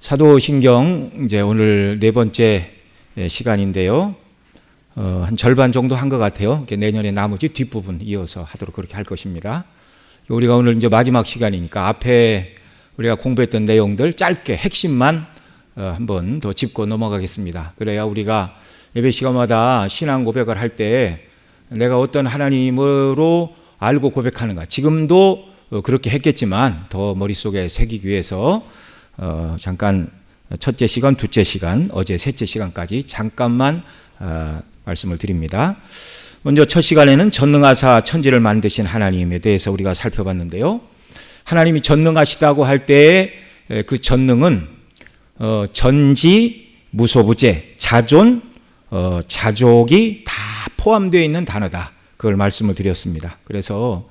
사도신경 이제 오늘 네 번째 시간인데요. 한 절반 정도 한 것 같아요. 내년에 나머지 뒷부분 이어서 하도록 그렇게 할 것입니다. 우리가 오늘 이제 마지막 시간이니까 앞에 우리가 공부했던 내용들 짧게 핵심만 한번 더 짚고 넘어가겠습니다. 그래야 우리가 예배 시간마다 신앙 고백을 할 때 내가 어떤 하나님으로 알고 고백하는가, 지금도 그렇게 했겠지만 더 머릿속에 새기기 위해서 잠깐 첫째 시간, 둘째 시간, 어제 셋째 시간까지 잠깐만 말씀을 드립니다. 먼저 첫 시간에는 전능하사 천지를 만드신 하나님에 대해서 우리가 살펴봤는데요. 하나님이 전능하시다고 할 때의 그 전능은 전지, 무소부재, 자존, 자족이 다 포함되어 있는 단어다. 그걸 말씀을 드렸습니다. 그래서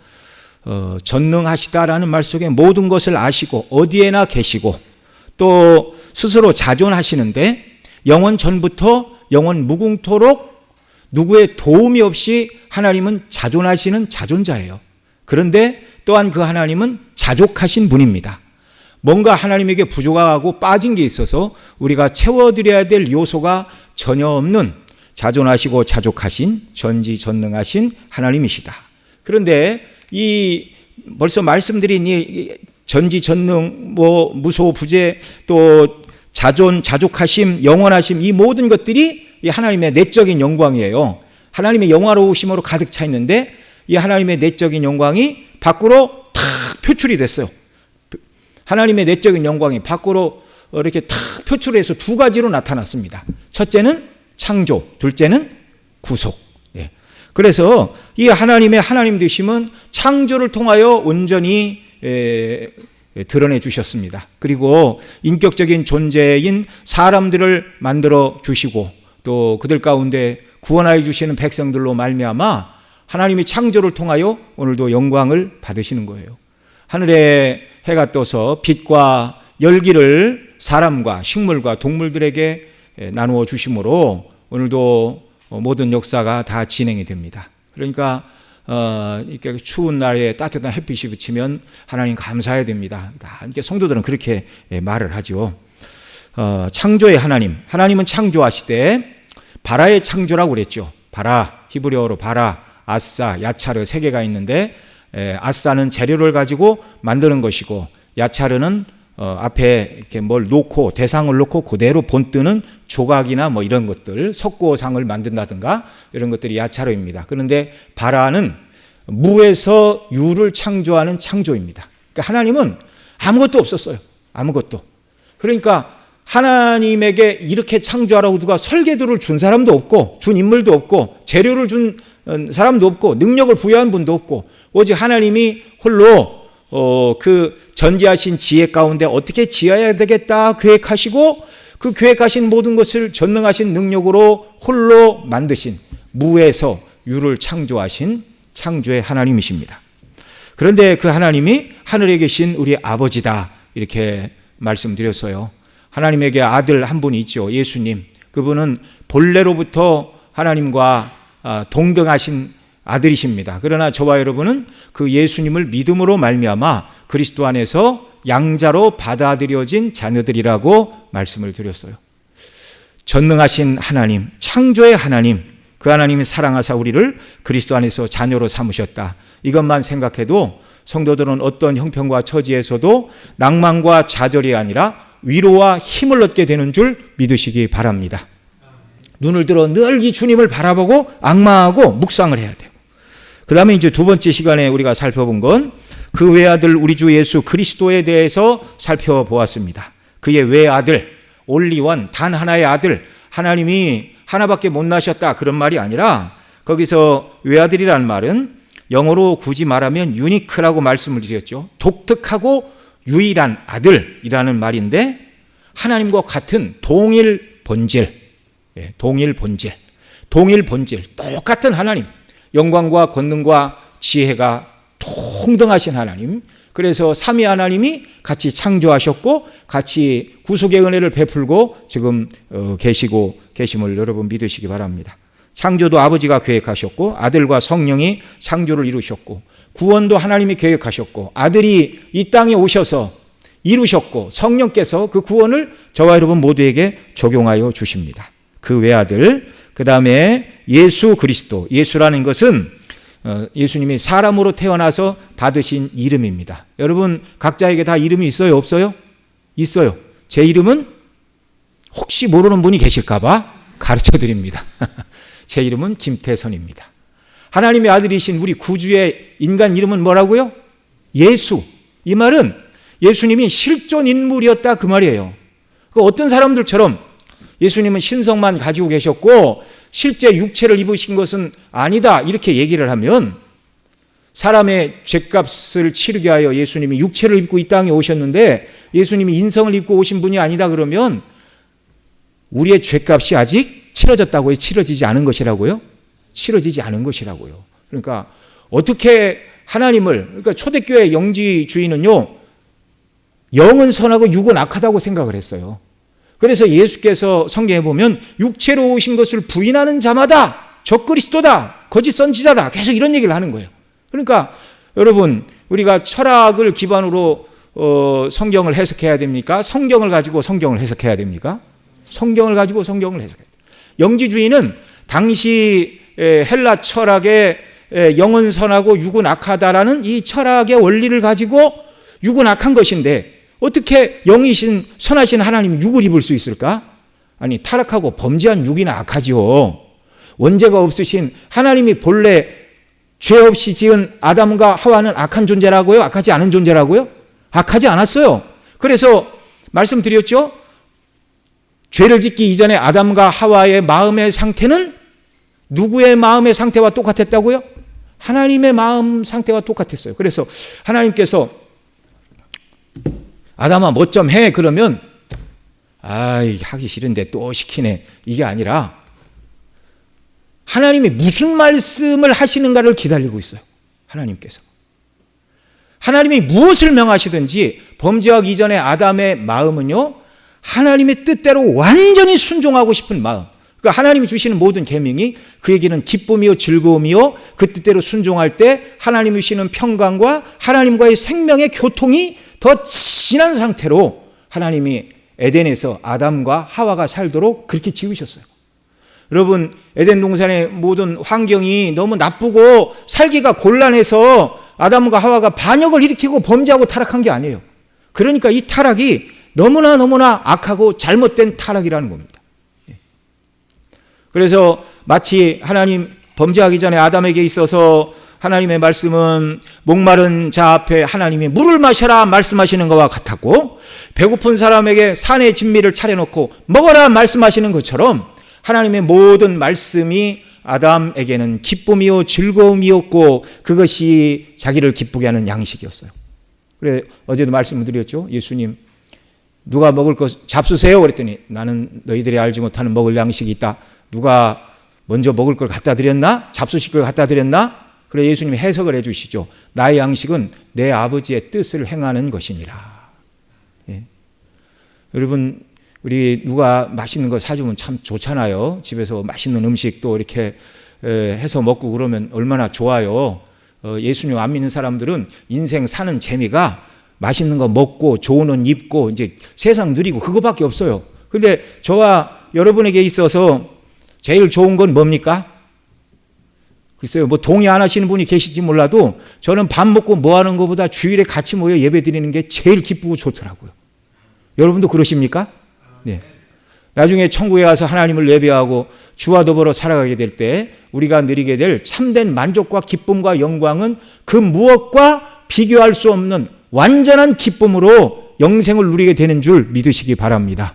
전능하시다라는 말 속에 모든 것을 아시고 어디에나 계시고 또 스스로 자존하시는데 영원 전부터 영원 무궁토록 누구의 도움이 없이 하나님은 자존하시는 자존자예요. 그런데 또한 그 하나님은 자족하신 분입니다. 뭔가 하나님에게 부족하고 빠진 게 있어서 우리가 채워드려야 될 요소가 전혀 없는 자존하시고 자족하신 전지전능하신 하나님이시다. 그런데 이 벌써 말씀드린 이 전지전능, 무소부재, 또 자존, 자족하심, 영원하심, 이 모든 것들이 이 하나님의 내적인 영광이에요. 하나님의 영화로우심으로 가득 차 있는데 이 하나님의 내적인 영광이 밖으로 탁 표출이 됐어요. 하나님의 내적인 영광이 밖으로 이렇게 탁 표출해서 두 가지로 나타났습니다. 첫째는 창조, 둘째는 구속. 네. 그래서 이 하나님의 하나님 되심은 창조를 통하여 온전히 드러내 주셨습니다. 그리고 인격적인 존재인 사람들을 만들어 주시고 또 그들 가운데 구원하여 주시는 백성들로 말미암아 하나님이 창조를 통하여 오늘도 영광을 받으시는 거예요. 하늘에 해가 떠서 빛과 열기를 사람과 식물과 동물들에게 나누어 주심으로 오늘도 모든 역사가 다 진행이 됩니다. 그러니까 이렇게 추운 날에 따뜻한 햇빛이 비치면 하나님 감사해야 됩니다. 이렇게 성도들은 그렇게 말을 하죠. 창조의 하나님은 창조하시되 바라의 창조라고 그랬죠. 바라, 히브리어로 바라, 아싸, 야차르 세 개가 있는데 아싸는 재료를 가지고 만드는 것이고 야차르는 앞에 이렇게 뭘 놓고 대상을 놓고 그대로 본뜨는 조각이나 이런 것들, 석고상을 만든다든가 이런 것들이 야차르입니다. 그런데 바라는 무에서 유를 창조하는 창조입니다. 그러니까 하나님은 아무것도 없었어요. 아무것도. 그러니까 하나님에게 이렇게 창조하라고 누가 설계도를 준 사람도 없고 준 인물도 없고 재료를 준 사람도 없고 능력을 부여한 분도 없고 오직 하나님이 홀로 그 전지하신 지혜 가운데 어떻게 지어야 되겠다 계획하시고 그 계획하신 모든 것을 전능하신 능력으로 홀로 만드신 무에서 유를 창조하신 창조의 하나님이십니다. 그런데 그 하나님이 하늘에 계신 우리 아버지다 이렇게 말씀드렸어요. 하나님에게 아들 한 분이 있죠. 예수님. 그분은 본래로부터 하나님과 동등하신 아들이십니다. 그러나 저와 여러분은 그 예수님을 믿음으로 말미암아 그리스도 안에서 양자로 받아들여진 자녀들이라고 말씀을 드렸어요. 전능하신 하나님, 창조의 하나님, 그 하나님이 사랑하사 우리를 그리스도 안에서 자녀로 삼으셨다. 이것만 생각해도 성도들은 어떤 형편과 처지에서도 낭만과 좌절이 아니라 위로와 힘을 얻게 되는 줄 믿으시기 바랍니다. 눈을 들어 늘 이 주님을 바라보고 앙망하고 묵상을 해야 돼요. 그 다음에 이제 두 번째 시간에 우리가 살펴본 건 그 외아들 우리 주 예수 그리스도에 대해서 살펴보았습니다. 그의 외아들, 올리원, 단 하나의 아들, 하나님이 하나밖에 못 낳으셨다 그런 말이 아니라 거기서 외아들이라는 말은 영어로 굳이 말하면 유니크라고 말씀을 드렸죠. 독특하고 유일한 아들이라는 말인데 하나님과 같은 동일 본질, 똑같은 하나님, 영광과 권능과 지혜가 동등하신 하나님. 그래서 삼위 하나님이 같이 창조하셨고 같이 구속의 은혜를 베풀고 지금 계심을 여러분 믿으시기 바랍니다. 창조도 아버지가 계획하셨고 아들과 성령이 창조를 이루셨고 구원도 하나님이 계획하셨고 아들이 이 땅에 오셔서 이루셨고 성령께서 그 구원을 저와 여러분 모두에게 적용하여 주십니다. 그 외아들, 그 다음에 예수 그리스도. 예수라는 것은 예수님이 사람으로 태어나서 받으신 이름입니다. 여러분 각자에게 다 이름이 있어요? 없어요? 있어요. 제 이름은 혹시 모르는 분이 계실까 봐 가르쳐 드립니다. 제 이름은 김태선입니다. 하나님의 아들이신 우리 구주의 인간 이름은 뭐라고요? 예수. 이 말은 예수님이 실존 인물이었다 그 말이에요. 어떤 사람들처럼 예수님은 신성만 가지고 계셨고 실제 육체를 입으신 것은 아니다 이렇게 얘기를 하면, 사람의 죄값을 치르게 하여 예수님이 육체를 입고 이 땅에 오셨는데 예수님이 인성을 입고 오신 분이 아니다 그러면 우리의 죄값이 아직 치러졌다고 해서 치러지지 않은 것이라고요? 치러지지 않은 것이라고요. 그러니까 어떻게 하나님을, 그러니까 초대교회 영지주의는요, 영은 선하고 육은 악하다고 생각을 했어요. 그래서 예수께서 성경에 보면 육체로 오신 것을 부인하는 자마다 적그리스도다, 거짓 선지자다, 계속 이런 얘기를 하는 거예요. 그러니까 여러분, 우리가 철학을 기반으로 성경을 해석해야 됩니까? 성경을 가지고 성경을 해석해야 됩니까? 성경을 가지고 성경을 해석해야 돼요. 영지주의는 당시 헬라 철학의 영은 선하고 육은 악하다라는 이 철학의 원리를 가지고 육은 악한 것인데 어떻게 영이신 선하신 하나님이 육을 입을 수 있을까? 아니, 타락하고 범죄한 육이나 악하지요. 원죄가 없으신 하나님이 본래 죄 없이 지은 아담과 하와는 악한 존재라고요? 악하지 않은 존재라고요? 악하지 않았어요. 그래서 말씀드렸죠? 죄를 짓기 이전에 아담과 하와의 마음의 상태는 누구의 마음의 상태와 똑같았다고요? 하나님의 마음 상태와 똑같았어요. 그래서 하나님께서 아담아 뭐 좀 해 그러면 아이 하기 싫은데 또 시키네, 이게 아니라 하나님이 무슨 말씀을 하시는가를 기다리고 있어요. 하나님께서 하나님이 무엇을 명하시든지 범죄하기 이전에 아담의 마음은요, 하나님의 뜻대로 완전히 순종하고 싶은 마음. 그러니까 하나님이 주시는 모든 계명이 그에게는 기쁨이요 즐거움이요, 그 뜻대로 순종할 때 하나님이 주시는 평강과 하나님과의 생명의 교통이 더 진한 상태로 하나님이 에덴에서 아담과 하와가 살도록 그렇게 지으셨어요. 여러분, 에덴 동산의 모든 환경이 너무 나쁘고 살기가 곤란해서 아담과 하와가 반역을 일으키고 범죄하고 타락한 게 아니에요. 그러니까 이 타락이 너무나 악하고 잘못된 타락이라는 겁니다. 그래서 마치 하나님 범죄하기 전에 아담에게 있어서 하나님의 말씀은 목마른 자 앞에 하나님이 물을 마셔라 말씀하시는 것과 같았고, 배고픈 사람에게 산의 진미를 차려놓고 먹어라 말씀하시는 것처럼 하나님의 모든 말씀이 아담에게는 기쁨이요 즐거움이었고 그것이 자기를 기쁘게 하는 양식이었어요. 그래 어제도 말씀을 드렸죠. 예수님 누가 먹을 것 잡수세요 그랬더니 나는 너희들이 알지 못하는 먹을 양식이 있다. 누가 먼저 먹을 걸 갖다 드렸나? 잡수실 걸 갖다 드렸나? 그래 예수님이 해석을 해 주시죠. 나의 양식은 내 아버지의 뜻을 행하는 것이니라. 예. 여러분, 우리 누가 맛있는 거 사주면 참 좋잖아요. 집에서 맛있는 음식 또 이렇게 해서 먹고 그러면 얼마나 좋아요. 예수님 안 믿는 사람들은 인생 사는 재미가 맛있는 거 먹고 좋은 옷 입고 이제 세상 누리고 그거밖에 없어요. 근데 저와 여러분에게 있어서 제일 좋은 건 뭡니까? 글쎄요, 뭐 동의 안 하시는 분이 계실지 몰라도 저는 밥 먹고 뭐 하는 것보다 주일에 같이 모여 예배 드리는 게 제일 기쁘고 좋더라고요. 여러분도 그러십니까? 네. 나중에 천국에 가서 하나님을 예배하고 주와 더불어 살아가게 될 때 우리가 누리게 될 참된 만족과 기쁨과 영광은 그 무엇과 비교할 수 없는 완전한 기쁨으로 영생을 누리게 되는 줄 믿으시기 바랍니다.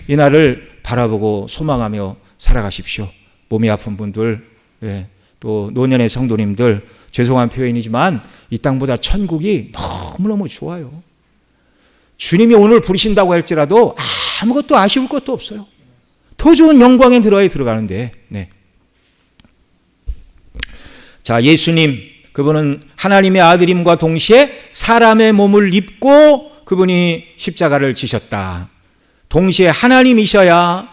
이 날을 바라보고 소망하며 살아가십시오. 몸이 아픈 분들, 네, 또 노년의 성도님들, 죄송한 표현이지만 이 땅보다 천국이 너무너무 좋아요. 주님이 오늘 부르신다고 할지라도 아무것도 아쉬울 것도 없어요. 더 좋은 영광에 들어가는데. 네. 자, 예수님, 그분은 하나님의 아들임과 동시에 사람의 몸을 입고 그분이 십자가를 지셨다. 동시에 하나님이셔야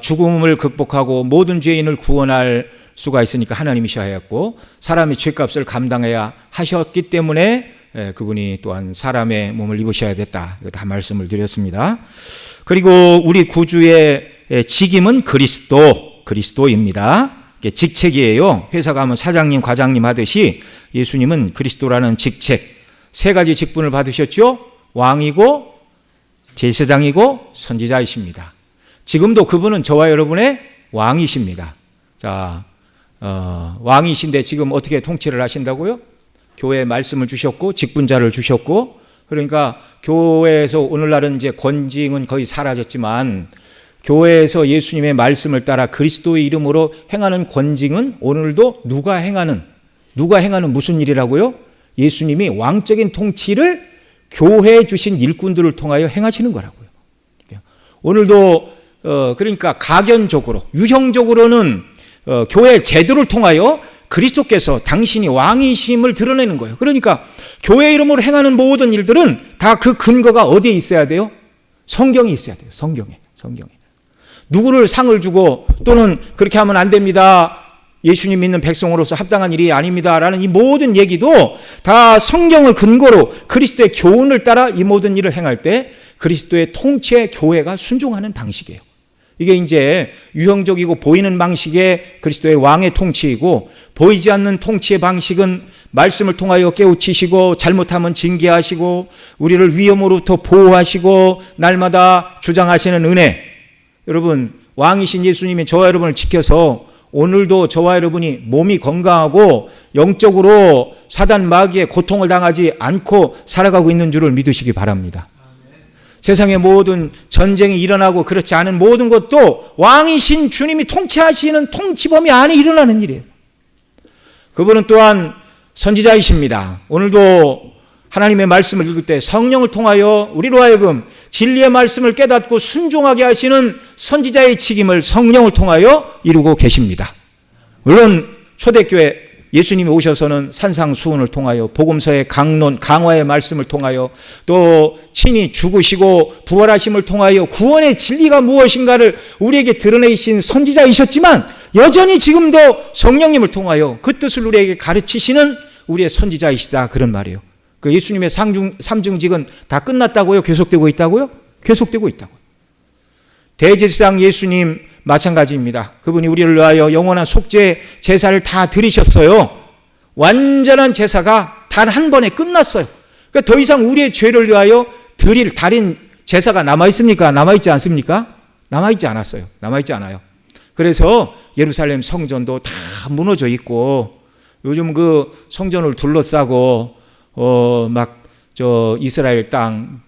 죽음을 극복하고 모든 죄인을 구원할 수가 있으니까 하나님이셔야 했고, 사람이 죄값을 감당해야 하셨기 때문에 그분이 또한 사람의 몸을 입으셔야 됐다. 이거 다 말씀을 드렸습니다. 그리고 우리 구주의 직임은 그리스도입니다. 이게 직책이에요. 회사 가면 사장님, 과장님 하듯이 예수님은 그리스도라는 직책, 세 가지 직분을 받으셨죠. 왕이고 제사장이고 선지자이십니다. 지금도 그분은 저와 여러분의 왕이십니다. 자, 왕이신데 지금 어떻게 통치를 하신다고요? 교회에 말씀을 주셨고 직분자를 주셨고, 그러니까 교회에서 오늘날은 이제 권징은 거의 사라졌지만 교회에서 예수님의 말씀을 따라 그리스도의 이름으로 행하는 권징은 오늘도 누가 행하는 무슨 일이라고요? 예수님이 왕적인 통치를 교회에 주신 일꾼들을 통하여 행하시는 거라고요. 오늘도 그러니까 가견적으로, 유형적으로는 교회 제도를 통하여 그리스도께서 당신이 왕이심을 드러내는 거예요. 그러니까 교회 이름으로 행하는 모든 일들은 다 그 근거가 어디에 있어야 돼요? 성경에 있어야 돼요. 성경에. 누구를 상을 주고 또는 그렇게 하면 안 됩니다, 예수님 믿는 백성으로서 합당한 일이 아닙니다라는 이 모든 얘기도 다 성경을 근거로 그리스도의 교훈을 따라 이 모든 일을 행할 때 그리스도의 통치에 교회가 순종하는 방식이에요. 이게 이제 유형적이고 보이는 방식의 그리스도의 왕의 통치이고, 보이지 않는 통치의 방식은 말씀을 통하여 깨우치시고 잘못하면 징계하시고 우리를 위험으로부터 보호하시고 날마다 주장하시는 은혜. 여러분, 왕이신 예수님이 저와 여러분을 지켜서 오늘도 저와 여러분이 몸이 건강하고 영적으로 사단 마귀의 고통을 당하지 않고 살아가고 있는 줄을 믿으시기 바랍니다. 세상의 모든 전쟁이 일어나고 그렇지 않은 모든 것도 왕이신 주님이 통치하시는 통치 범위 안에 일어나는 일이에요. 그분은 또한 선지자이십니다. 오늘도 하나님의 말씀을 읽을 때 성령을 통하여 우리로 하여금 진리의 말씀을 깨닫고 순종하게 하시는 선지자의 직임을 성령을 통하여 이루고 계십니다. 물론 초대교회 예수님이 오셔서는 산상수훈을 통하여 복음서의 강론, 강화의 말씀을 통하여 또 친히 죽으시고 부활하심을 통하여 구원의 진리가 무엇인가를 우리에게 드러내신 선지자이셨지만 여전히 지금도 성령님을 통하여 그 뜻을 우리에게 가르치시는 우리의 선지자이시다, 그런 말이에요. 그 예수님의 삼중직은 다 끝났다고요? 계속되고 있다고요? 계속되고 있다고요. 대제사장 예수님 마찬가지입니다. 그분이 우리를 위하여 영원한 속죄 제사를 다 드리셨어요. 완전한 제사가 단 한 번에 끝났어요. 그러니까 더 이상 우리의 죄를 위하여 드릴 달인 제사가 남아있습니까? 남아있지 않습니까? 남아있지 않았어요. 남아있지 않아요. 그래서 예루살렘 성전도 다 무너져 있고, 요즘 그 성전을 둘러싸고 이스라엘 땅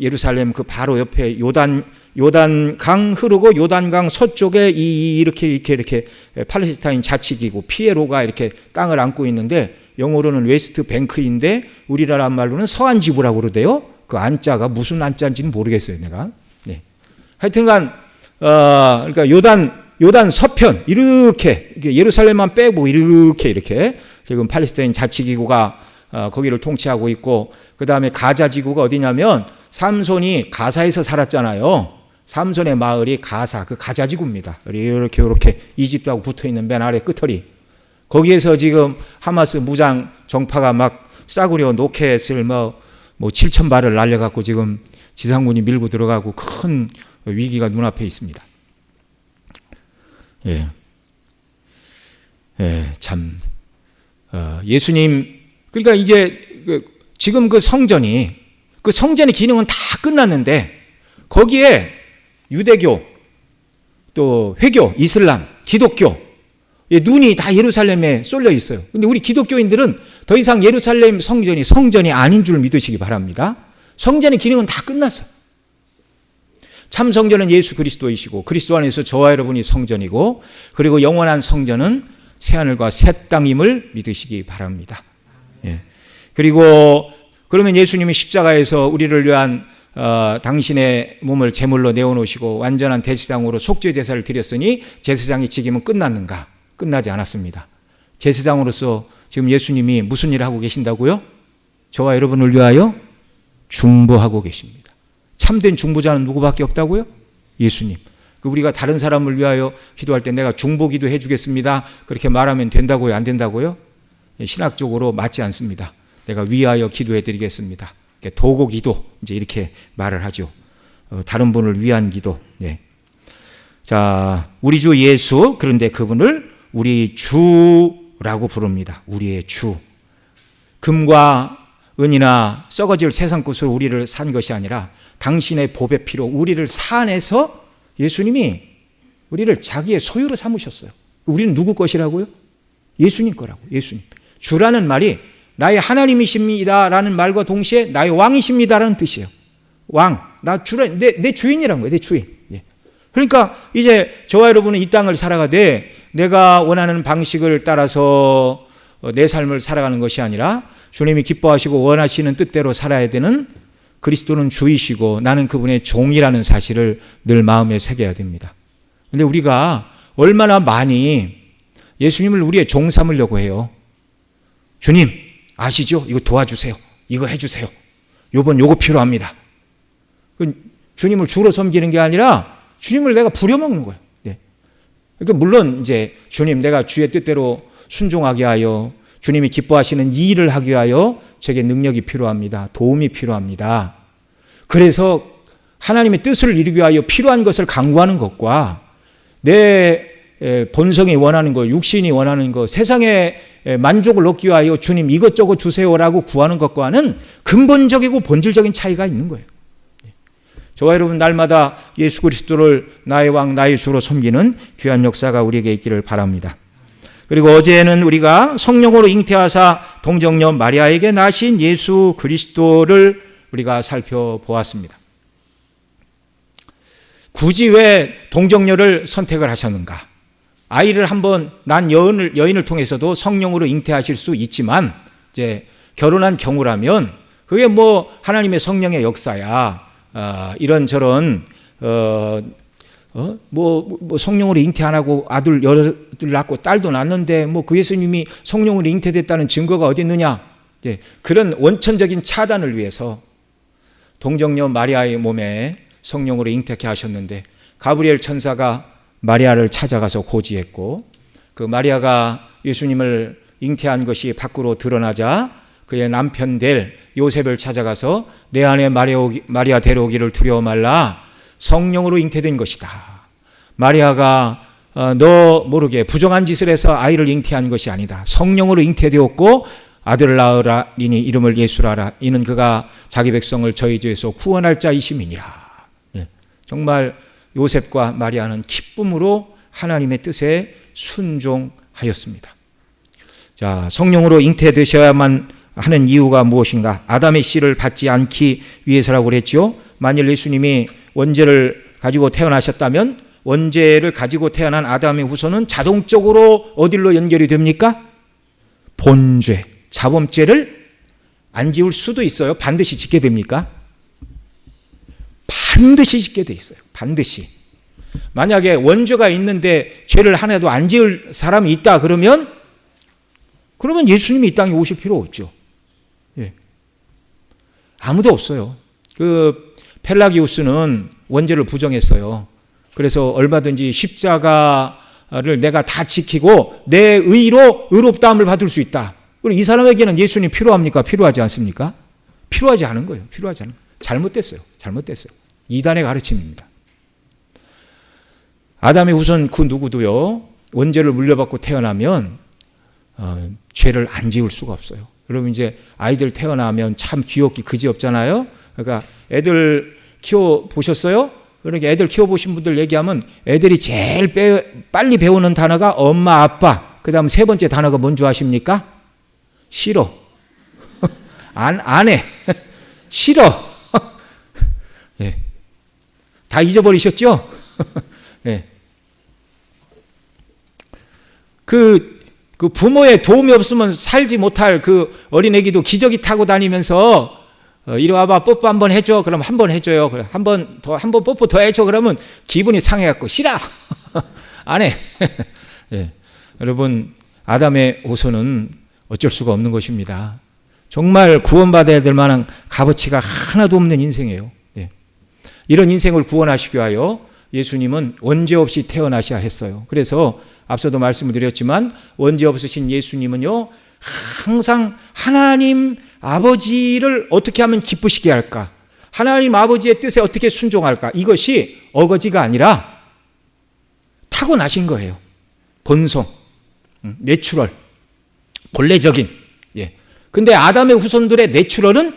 예루살렘 그 바로 옆에 요단강 흐르고 요단강 서쪽에 이렇게 팔레스타인 자치기구 피에로가 이렇게 땅을 안고 있는데, 영어로는 웨스트 뱅크인데 우리나라 말로는 서안 지구라고 그러대요. 그 안자가 무슨 안자인지는 모르겠어요, 내가. 네. 하여튼간 그러니까 요단 서편 이렇게 예루살렘만 빼고 이렇게 지금 팔레스타인 자치기구가 거기를 통치하고 있고, 그 다음에 가자 지구가 어디냐면 삼손이 가사에서 살았잖아요. 삼손의 마을이 가사, 그 가자 지구입니다. 이렇게 이집트하고 붙어 있는 맨 아래 끝털이. 거기에서 지금 하마스 무장 정파가 막 싸구려 로켓을 뭐 7,000발을 날려갖고 지금 지상군이 밀고 들어가고 큰 위기가 눈앞에 있습니다. 예수님, 그러니까 이제 지금 그 성전의 기능은 다 끝났는데 거기에 유대교, 또 회교, 이슬람, 기독교 눈이 다 예루살렘에 쏠려 있어요. 근데 우리 기독교인들은 더 이상 예루살렘 성전이 아닌 줄 믿으시기 바랍니다. 성전의 기능은 다 끝났어요. 참 성전은 예수 그리스도이시고 그리스도 안에서 저와 여러분이 성전이고, 그리고 영원한 성전은 새하늘과 새 땅임을 믿으시기 바랍니다. 그리고 그러면 예수님이 십자가에서 우리를 위한 당신의 몸을 제물로 내어놓으시고 완전한 대제사장으로 속죄 제사를 드렸으니 제사장의 직임은 끝났는가? 끝나지 않았습니다. 제사장으로서 지금 예수님이 무슨 일을 하고 계신다고요? 저와 여러분을 위하여 중보하고 계십니다. 참된 중보자는 누구밖에 없다고요? 예수님. 우리가 다른 사람을 위하여 기도할 때 내가 중보 기도해 주겠습니다, 그렇게 말하면 된다고요? 안 된다고요? 신학적으로 맞지 않습니다. 내가 위하여 기도해 드리겠습니다. 도고 기도, 이제 이렇게 말을 하죠. 다른 분을 위한 기도. 네. 자, 우리 주 예수, 그런데 그분을 우리 주라고 부릅니다. 우리의 주. 금과 은이나 썩어질 세상 것으로 우리를 산 것이 아니라 당신의 보배 피로 우리를 사내서 예수님이 우리를 자기의 소유로 삼으셨어요. 우리는 누구 것이라고요? 예수님 거라고. 예수님. 주라는 말이 나의 하나님이십니다라는 말과 동시에 나의 왕이십니다라는 뜻이에요. 왕, 나 주라, 내 주인이란 거예요. 내 주인. 예. 그러니까 이제 저와 여러분은 이 땅을 살아가되 내가 원하는 방식을 따라서 내 삶을 살아가는 것이 아니라 주님이 기뻐하시고 원하시는 뜻대로 살아야 되는 그리스도는 주이시고 나는 그분의 종이라는 사실을 늘 마음에 새겨야 됩니다. 그런데 우리가 얼마나 많이 예수님을 우리의 종 삼으려고 해요. 주님 아시죠? 이거 도와주세요. 이거 해주세요. 요거 필요합니다. 주님을 주로 섬기는 게 아니라 주님을 내가 부려먹는 거예요. 네. 그러니까 물론 이제 주님 내가 주의 뜻대로 순종하게 하여 주님이 기뻐하시는 이 일을 하기 위하여 제게 능력이 필요합니다. 도움이 필요합니다. 그래서 하나님의 뜻을 이루기 위하여 필요한 것을 강구하는 것과 내 본성이 원하는 것, 육신이 원하는 것, 세상의 만족을 얻기 위하여 주님 이것저것 주세요라고 구하는 것과는 근본적이고 본질적인 차이가 있는 거예요. 저와 여러분 날마다 예수 그리스도를 나의 왕, 나의 주로 섬기는 귀한 역사가 우리에게 있기를 바랍니다. 그리고 어제는 우리가 성령으로 잉태하사 동정녀 마리아에게 나신 예수 그리스도를 우리가 살펴보았습니다. 굳이 왜 동정녀를 선택을 하셨는가? 아이를 한번 난 여인을 통해서도 성령으로 잉태하실 수 있지만 이제 결혼한 경우라면 그게 뭐 하나님의 성령의 역사야. 이런저런 성령으로 잉태 안 하고 아들 여러 낳고 딸도 낳는데 뭐 그 예수님이 성령으로 잉태됐다는 증거가 어디 있느냐? 네, 그런 원천적인 차단을 위해서 동정녀 마리아의 몸에 성령으로 잉태케 하셨는데 가브리엘 천사가 마리아를 찾아가서 고지했고 그 마리아가 예수님을 잉태한 것이 밖으로 드러나자 그의 남편 될 요셉을 찾아가서 내 안에 마리아 데려오기를 두려워 말라. 성령으로 잉태된 것이다. 마리아가 너 모르게 부정한 짓을 해서 아이를 잉태한 것이 아니다. 성령으로 잉태되었고 아들을 낳으라니 이름을 예수라 하라. 이는 그가 자기 백성을 저희 죄에서 구원할 자이심이니라. 네. 정말 요셉과 마리아는 기쁨으로 하나님의 뜻에 순종하였습니다. 자, 성령으로 잉태되셔야만 하는 이유가 무엇인가? 아담의 씨를 받지 않기 위해서라고 그랬죠. 만일 예수님이 원죄를 가지고 태어나셨다면 원죄를 가지고 태어난 아담의 후손은 자동적으로 어디로 연결이 됩니까? 본죄, 자범죄를 안 지을 수도 있어요. 반드시 짓게 됩니까? 반드시 짓게 돼 있어요. 반드시. 만약에 원죄가 있는데 죄를 하나도 안 지을 사람이 있다 그러면 예수님이 이 땅에 오실 필요 없죠. 예. 아무도 없어요. 펠라기우스는 원죄를 부정했어요. 그래서 얼마든지 십자가를 내가 다 지키고 내 의로 의롭다함을 받을 수 있다. 그리고 이 사람에게는 예수님 필요합니까? 필요하지 않습니까? 필요하지 않은 거예요. 필요하지 않은 거예요. 잘못됐어요. 이단의 가르침입니다. 아담의 후손 그 누구도요. 원죄를 물려받고 태어나면 죄를 안 지을 수가 없어요. 여러분 이제 아이들 태어나면 참 귀엽기 그지없잖아요. 그러니까 애들 키워보셨어요? 그러니까 애들 키워보신 분들 얘기하면 애들이 제일 빨리 배우는 단어가 엄마, 아빠. 그 다음 세 번째 단어가 뭔지 아십니까? 싫어. 안 해. 싫어. 예. 다 잊어버리셨죠? 예. 그 부모의 도움이 없으면 살지 못할 그 어린애기도 기저귀 타고 다니면서 이리 와봐 뽀뽀 한번 해줘. 그럼 한 번 해줘요. 한 번 뽀뽀 더 해줘. 그러면 기분이 상해갖고 싫어. 안 해. 예. 여러분 아담의 후손은 어쩔 수가 없는 것입니다. 정말 구원받아야 될 만한 값어치가 하나도 없는 인생이에요. 예. 이런 인생을 구원하시기 위하여 예수님은 원죄 없이 태어나셔야 했어요. 그래서 앞서도 말씀을 드렸지만 원죄 없으신 예수님은요 항상 하나님 아버지를 어떻게 하면 기쁘시게 할까? 하나님 아버지의 뜻에 어떻게 순종할까? 이것이 어거지가 아니라 타고나신 거예요. 본성, 내추럴, 본래적인. 근데 아담의 후손들의 내추럴은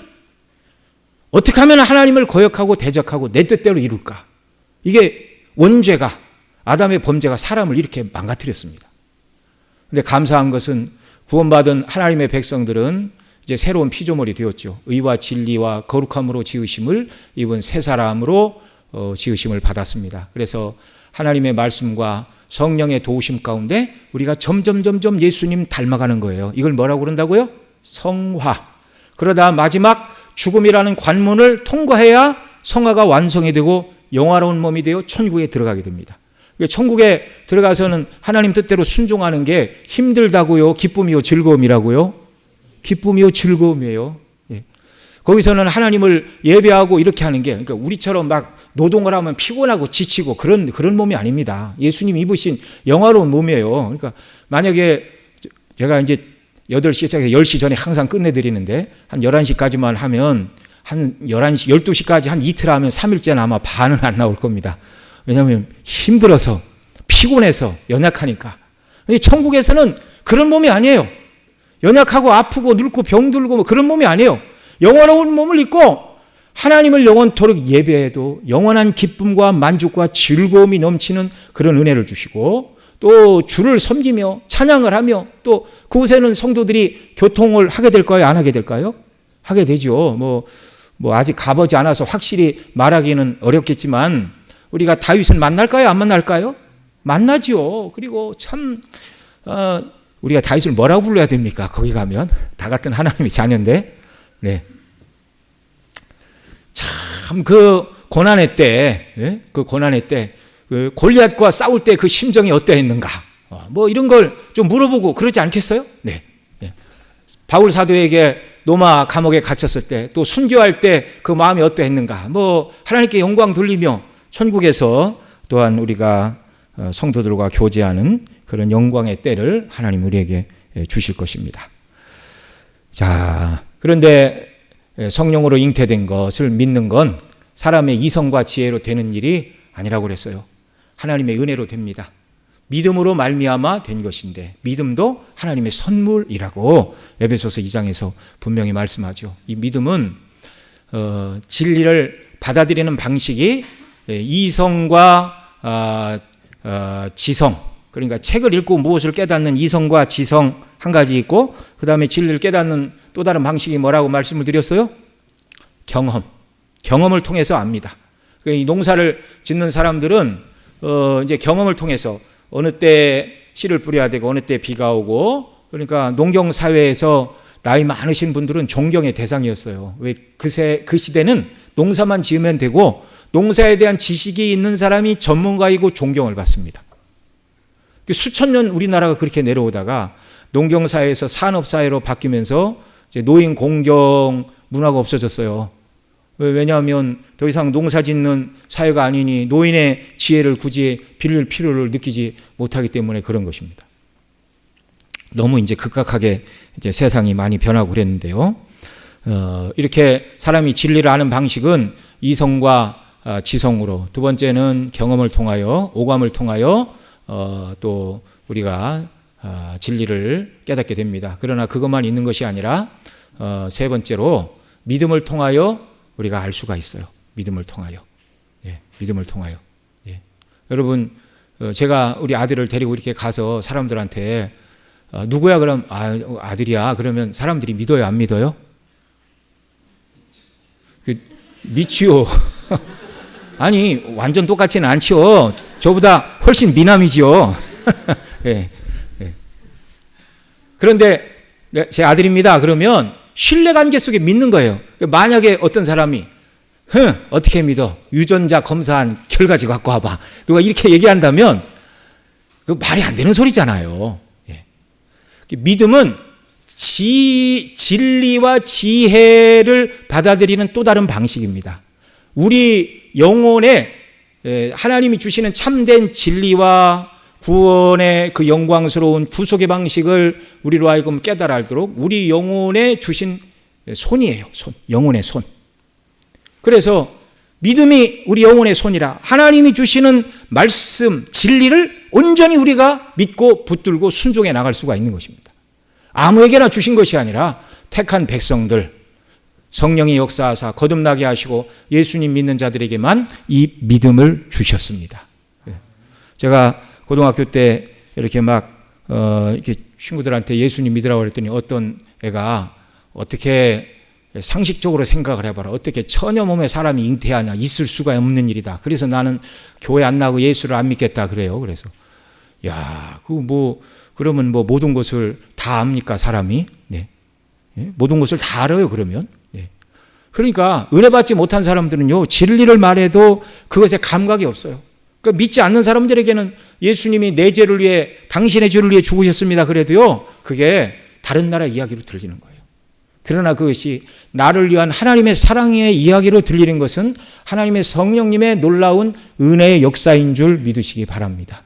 어떻게 하면 하나님을 거역하고 대적하고 내 뜻대로 이룰까? 이게 원죄가, 아담의 범죄가 사람을 이렇게 망가뜨렸습니다. 근데 감사한 것은 구원받은 하나님의 백성들은 이제 새로운 피조물이 되었죠. 의와 진리와 거룩함으로 지으심을 입은 새 사람으로 지으심을 받았습니다. 그래서 하나님의 말씀과 성령의 도우심 가운데 우리가 점점 예수님 닮아가는 거예요. 이걸 뭐라고 그런다고요? 성화. 그러다 마지막 죽음이라는 관문을 통과해야 성화가 완성이 되고 영화로운 몸이 되어 천국에 들어가게 됩니다. 천국에 들어가서는 하나님 뜻대로 순종하는 게 힘들다고요? 기쁨이요? 즐거움이라고요? 기쁨이요? 즐거움이에요. 거기서는 하나님을 예배하고 이렇게 하는 게, 그러니까 우리처럼 막 노동을 하면 피곤하고 지치고 그런 몸이 아닙니다. 예수님 입으신 영화로운 몸이에요. 그러니까 만약에 제가 이제 8시 시작해서 10시 전에 항상 끝내드리는데 한 11시까지만 하면 한 11시, 12시까지 한 이틀 하면 3일째는 아마 반은 안 나올 겁니다. 왜냐하면 힘들어서 피곤해서 연약하니까. 근데 천국에서는 그런 몸이 아니에요. 연약하고 아프고 늙고 병들고 뭐 그런 몸이 아니에요. 영원한 몸을 입고 하나님을 영원토록 예배해도 영원한 기쁨과 만족과 즐거움이 넘치는 그런 은혜를 주시고 또 주를 섬기며 찬양을 하며 또 그곳에는 성도들이 교통을 하게 될까요? 안 하게 될까요? 하게 되죠. 뭐 아직 가보지 않아서 확실히 말하기는 어렵겠지만 우리가 다윗을 만날까요? 안 만날까요? 만나죠. 그리고 참 우리가 다윗을 뭐라고 불러야 됩니까? 거기 가면 다 같은 하나님의 자녀인데, 네. 참 그 고난의 때, 그 골리앗과 싸울 때 그 심정이 어떠했는가? 뭐 이런 걸 좀 물어보고 그러지 않겠어요? 네. 바울 사도에게 로마 감옥에 갇혔을 때, 또 순교할 때 그 마음이 어떠했는가? 뭐 하나님께 영광 돌리며 천국에서 또한 우리가 성도들과 교제하는 그런 영광의 때를 하나님 우리에게 주실 것입니다. 자, 그런데 성령으로 잉태된 것을 믿는 건 사람의 이성과 지혜로 되는 일이 아니라고 그랬어요. 하나님의 은혜로 됩니다. 믿음으로 말미암아 된 것인데 믿음도 하나님의 선물이라고 에베소서 2장에서 분명히 말씀하죠. 이 믿음은 진리를 받아들이는 방식이 이성과 지성, 그러니까 책을 읽고 무엇을 깨닫는 이성과 지성 한 가지 있고, 그 다음에 진리를 깨닫는 또 다른 방식이 뭐라고 말씀을 드렸어요? 경험을 통해서 압니다. 이 농사를 짓는 사람들은 이제 경험을 통해서 어느 때 씨를 뿌려야 되고 어느 때 비가 오고, 그러니까 농경 사회에서 나이 많으신 분들은 존경의 대상이었어요. 왜 그 시대는 농사만 지으면 되고 농사에 대한 지식이 있는 사람이 전문가이고 존경을 받습니다. 수천 년 우리나라가 그렇게 내려오다가 농경사회에서 산업사회로 바뀌면서 이제 노인 공경 문화가 없어졌어요. 왜냐하면 더 이상 농사 짓는 사회가 아니니 노인의 지혜를 굳이 빌릴 필요를 느끼지 못하기 때문에 그런 것입니다. 너무 이제 급격하게 이제 세상이 많이 변하고 그랬는데요. 이렇게 사람이 진리를 아는 방식은 이성과 지성으로, 두 번째는 경험을 통하여, 오감을 통하여 또 우리가 진리를 깨닫게 됩니다. 그러나 그것만 있는 것이 아니라 세 번째로 믿음을 통하여 우리가 알 수가 있어요. 믿음을 통하여. 믿음을 통하여. 여러분, 제가 우리 아들을 데리고 이렇게 가서 사람들한테 누구야? 그럼 아들이야. 그러면 사람들이 믿어요? 안 믿어요? 믿지요. 아니, 완전 똑같지는 않죠. 저보다 훨씬 미남이지요. 그런데 제 아들입니다. 그러면 신뢰관계 속에 믿는 거예요. 만약에 어떤 사람이 어떻게 믿어? 유전자 검사한 결과지 갖고 와봐. 누가 이렇게 얘기한다면 그 말이 안 되는 소리잖아요. 믿음은 진리와 지혜를 받아들이는 또 다른 방식입니다. 우리 영혼에 하나님이 주시는 참된 진리와 구원의 그 영광스러운 구속의 방식을 우리로 하여금 깨달아 알도록 우리 영혼에 주신 손이에요. 손, 영혼의 손. 그래서 믿음이 우리 영혼의 손이라 하나님이 주시는 말씀, 진리를 온전히 우리가 믿고 붙들고 순종해 나갈 수가 있는 것입니다. 아무에게나 주신 것이 아니라 택한 백성들, 성령이 역사하사 거듭나게 하시고 예수님 믿는 자들에게만 이 믿음을 주셨습니다. 제가 고등학교 때 이렇게 이렇게 친구들한테 예수님 믿으라고 그랬더니 어떤 애가 어떻게 상식적으로 생각을 해봐라. 어떻게 천여 몸의 사람이 잉태하냐. 있을 수가 없는 일이다. 그래서 나는 교회 안 나고 예수를 안 믿겠다 그래요. 그래서 그러면 모든 것을 다 압니까 사람이? 네. 모든 것을 다 알아요 그러면? 네. 그러니까 은혜 받지 못한 사람들은요 진리를 말해도 그것에 감각이 없어요. 그러니까 믿지 않는 사람들에게는 예수님이 내 죄를 위해 당신의 죄를 위해 죽으셨습니다 그래도요 그게 다른 나라 이야기로 들리는 거예요. 그러나 그것이 나를 위한 하나님의 사랑의 이야기로 들리는 것은 하나님의 성령님의 놀라운 은혜의 역사인 줄 믿으시기 바랍니다.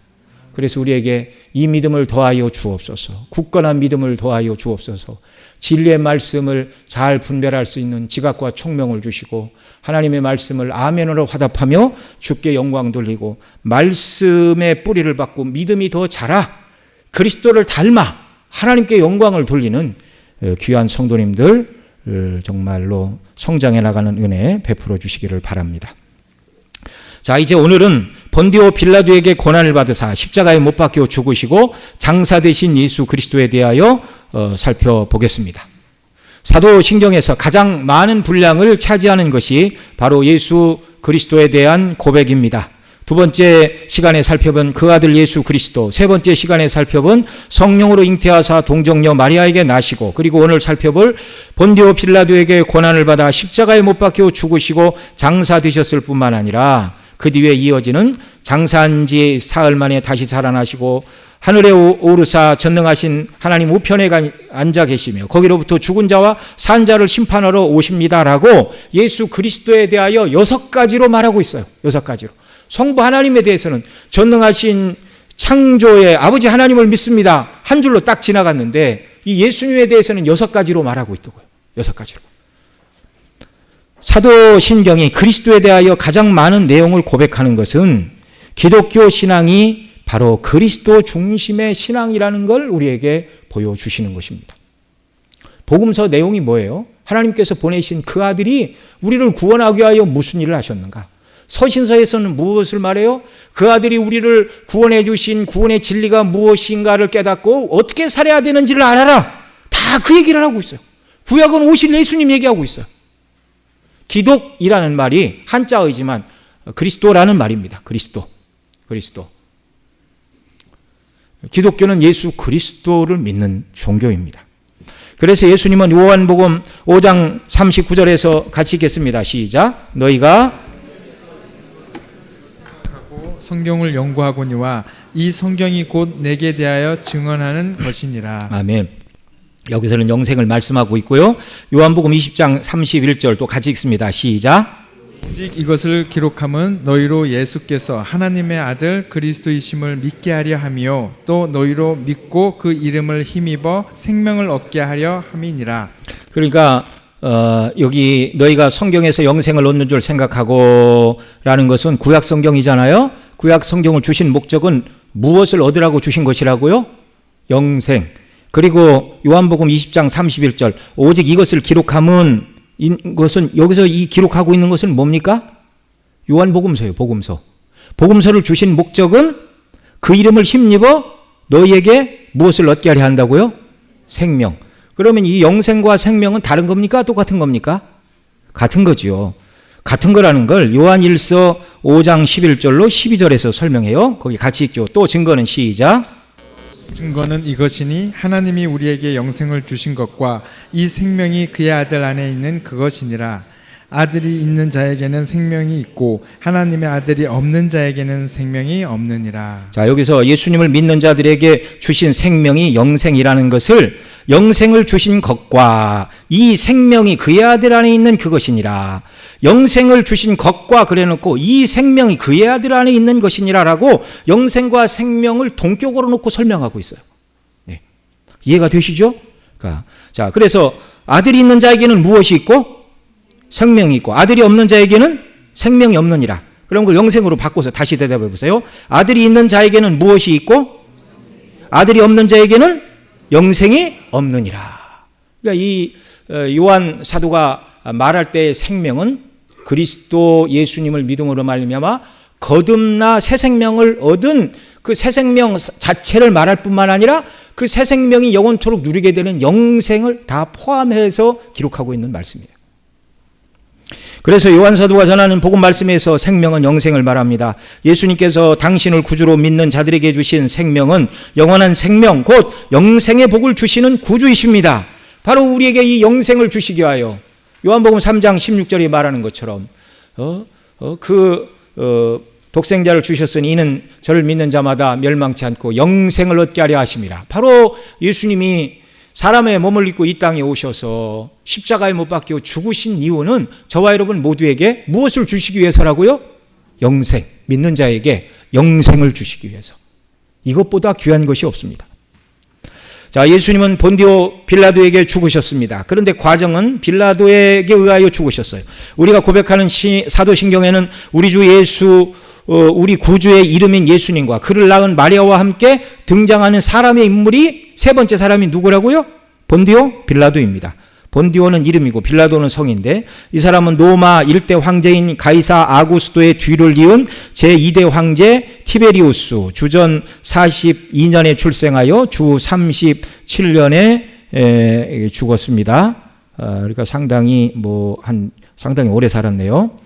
그래서 우리에게 이 믿음을 더하여 주옵소서. 굳건한 믿음을 더하여 주옵소서. 진리의 말씀을 잘 분별할 수 있는 지각과 총명을 주시고 하나님의 말씀을 아멘으로 화답하며 주께 영광 돌리고 말씀의 뿌리를 받고 믿음이 더 자라 그리스도를 닮아 하나님께 영광을 돌리는 귀한 성도님들 정말로 성장해 나가는 은혜 베풀어 주시기를 바랍니다. 자, 이제 오늘은 본디오 빌라도에게 고난을 받으사 십자가에 못 박혀 죽으시고 장사되신 예수 그리스도에 대하여 살펴보겠습니다. 사도신경에서 가장 많은 분량을 차지하는 것이 바로 예수 그리스도에 대한 고백입니다. 두 번째 시간에 살펴본 그 아들 예수 그리스도, 세 번째 시간에 살펴본 성령으로 잉태하사 동정녀 마리아에게 나시고, 그리고 오늘 살펴볼 본디오 빌라도에게 고난을 받아 십자가에 못 박혀 죽으시고 장사되셨을 뿐만 아니라 그 뒤에 이어지는 장사한 지 사흘 만에 다시 살아나시고 하늘에 오르사 전능하신 하나님 우편에 앉아 계시며 거기로부터 죽은 자와 산 자를 심판하러 오십니다라고 예수 그리스도에 대하여 6가지로 말하고 있어요. 6가지로. 성부 하나님에 대해서는 전능하신 창조의 아버지 하나님을 믿습니다. 한 줄로 딱 지나갔는데 이 예수님에 대해서는 6가지로 말하고 있더고요. 6가지로. 사도신경이 그리스도에 대하여 가장 많은 내용을 고백하는 것은 기독교 신앙이 바로 그리스도 중심의 신앙이라는 걸 우리에게 보여주시는 것입니다. 복음서 내용이 뭐예요? 하나님께서 보내신 그 아들이 우리를 구원하기 위하여 무슨 일을 하셨는가? 서신서에서는 무엇을 말해요? 그 아들이 우리를 구원해 주신 구원의 진리가 무엇인가를 깨닫고 어떻게 살아야 되는지를 알아라. 다 그 얘기를 하고 있어요. 구약은 오실 예수님 얘기하고 있어요. 기독이라는 말이 한자어이지만 그리스도라는 말입니다. 그리스도. 기독교는 예수 그리스도를 믿는 종교입니다. 그래서 예수님은 요한복음 5장 39절에서 같이 읽겠습니다. 시작. 너희가 성경을 연구하거니와 이 성경이 곧 내게 대하여 증언하는 것이니라. 아멘. 여기서는 영생을 말씀하고 있고요. 요한복음 20장 31절 또 같이 읽습니다. 시작. 오직 이것을 기록함은 너희로 예수께서 하나님의 아들 그리스도이심을 믿게 하려 함이요 또 너희로 믿고 그 이름을 힘입어 생명을 얻게 하려 함이니라. 그러니까 여기 너희가 성경에서 영생을 얻는 줄 생각하고 라는 것은 구약 성경이잖아요. 구약 성경을 주신 목적은 무엇을 얻으라고 주신 것이라고요? 영생. 그리고 요한복음 20장 31절 오직 이것을 기록함은 이것은 여기서 이 기록하고 있는 것은 뭡니까? 요한복음서예요. 복음서를 주신 목적은 그 이름을 힘입어 너희에게 무엇을 얻게 하려 한다고요? 생명. 그러면 이 영생과 생명은 다른 겁니까? 똑같은 겁니까? 같은 거지요. 같은 거라는 걸 요한일서 5장 11절로 12절에서 설명해요. 거기 같이 읽죠. 또 증거는 시작. 증거는 이것이니 하나님이 우리에게 영생을 주신 것과 이 생명이 그의 아들 안에 있는 그것이니라. 아들이 있는 자에게는 생명이 있고 하나님의 아들이 없는 자에게는 생명이 없느니라. 자, 여기서 예수님을 믿는 자들에게 주신 생명이 영생이라는 것을 영생을 주신 것과 이 생명이 그의 아들 안에 있는 그것이니라. 영생을 주신 것과 그래놓고 이 생명이 그의 아들 안에 있는 것이니라라고 영생과 생명을 동격으로 놓고 설명하고 있어요. 네. 이해가 되시죠? 자, 그래서 아들이 있는 자에게는 무엇이 있고? 생명이 있고, 아들이 없는 자에게는 생명이 없느니라. 그럼 그걸 영생으로 바꿔서 다시 대답해 보세요. 아들이 있는 자에게는 무엇이 있고, 아들이 없는 자에게는 영생이 없느니라. 그러니까 이 요한 사도가 말할 때의 생명은 그리스도 예수님을 믿음으로 말미암아 거듭나 새 생명을 얻은 그 새 생명 자체를 말할 뿐만 아니라 그 새 생명이 영원토록 누리게 되는 영생을 다 포함해서 기록하고 있는 말씀이에요. 그래서 요한 사도가 전하는 복음 말씀에서 생명은 영생을 말합니다. 예수님께서 당신을 구주로 믿는 자들에게 주신 생명은 영원한 생명, 곧 영생의 복을 주시는 구주이십니다. 바로 우리에게 이 영생을 주시기 위하여 요한복음 3장 16절에 말하는 것처럼 독생자를 주셨으니 이는 저를 믿는 자마다 멸망치 않고 영생을 얻게 하려 하심이라. 바로 예수님이 사람의 몸을 입고 이 땅에 오셔서 십자가에 못 박혀 죽으신 이유는 저와 여러분 모두에게 무엇을 주시기 위해서라고요? 영생, 믿는 자에게 영생을 주시기 위해서. 이것보다 귀한 것이 없습니다. 자, 예수님은 본디오 빌라도에게 죽으셨습니다. 그런데 과정은 빌라도에게 의하여 죽으셨어요. 우리가 고백하는 사도신경에는 우리 주 예수, 우리 구주의 이름인 예수님과 그를 낳은 마리아와 함께 등장하는 사람의 인물이 세 번째 사람이 누구라고요? 본디오 빌라도입니다. 본디오는 이름이고 빌라도는 성인데, 이 사람은 로마 일대 황제인 가이사 아구스도의 뒤를 이은 제2대 황제 티베리우스, 주전 42년에 출생하여 주 37년에 죽었습니다. 그러니까 상당히 오래 살았네요.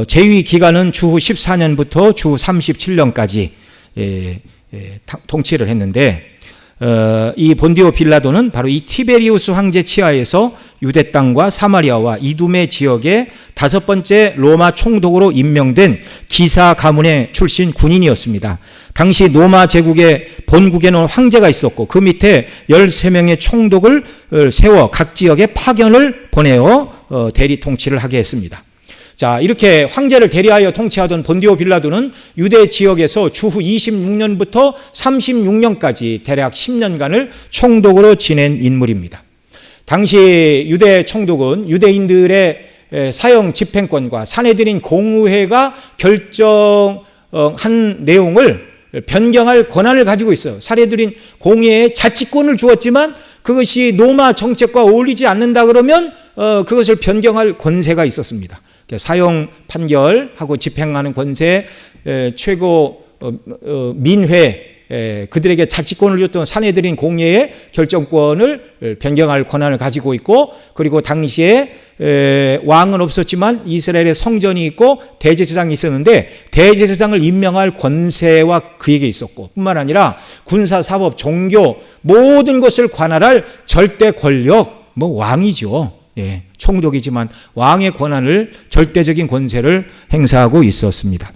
재위 기간은 주 14년부터 주 37년까지 통치를 했는데, 이 본디오 빌라도는 바로 이 티베리우스 황제 치하에서 유대 땅과 사마리아와 이두메 지역의 5번째 로마 총독으로 임명된 기사 가문의 출신 군인이었습니다. 당시 로마 제국의 본국에는 황제가 있었고 그 밑에 13명의 총독을 세워 각 지역에 파견을 보내어 대리 통치를 하게 했습니다. 자, 이렇게 황제를 대리하여 통치하던 본디오 빌라도는 유대 지역에서 주후 26년부터 36년까지 대략 10년간을 총독으로 지낸 인물입니다. 당시 유대 총독은 유대인들의 사형 집행권과 사내들인 공의회가 결정한 내용을 변경할 권한을 가지고 있어요. 사내들인 공의회에 자치권을 주었지만 그것이 로마 정책과 어울리지 않는다 그러면 그것을 변경할 권세가 있었습니다. 사형 판결하고 집행하는 권세, 최고 민회, 그들에게 자치권을 줬던 사내들인 공회의 결정권을 변경할 권한을 가지고 있고, 그리고 당시에 왕은 없었지만 이스라엘의 성전이 있고 대제사장이 있었는데 대제사장을 임명할 권세와 그에게 있었고, 뿐만 아니라 군사, 사법, 종교 모든 것을 관할할 절대 권력, 왕이죠. 예, 총독이지만 왕의 권한을, 절대적인 권세를 행사하고 있었습니다.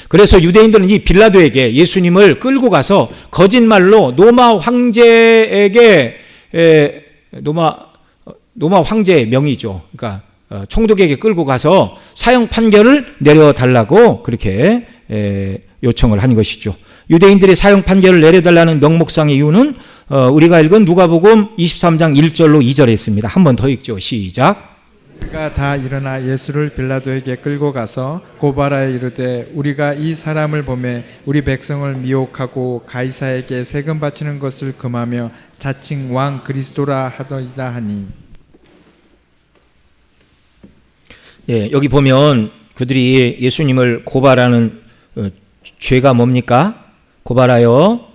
그래서 유대인들은 이 빌라도에게 예수님을 끌고 가서 거짓말로 로마 황제에게, 로마 황제의 명의죠. 그러니까 총독에게 끌고 가서 사형 판결을 내려달라고 그렇게 요청을 한 것이죠. 유대인들이 사형 판결을 내려달라는 명목상의 이유는 우리가 읽은 누가복음 23장 1절로 2절에 있습니다. 한 번 더 읽죠. 시작. 그가 다 일어나 예수를 빌라도에게 끌고 가서 고발하여 이르되 우리가 이 사람을 보매 우리 백성을 미혹하고 가이사에게 세금 바치는 것을 금하며 자칭 왕 그리스도라 하더이다 하니. 예, 여기 보면 그들이 예수님을 고발하는 죄가 뭡니까? 고발하여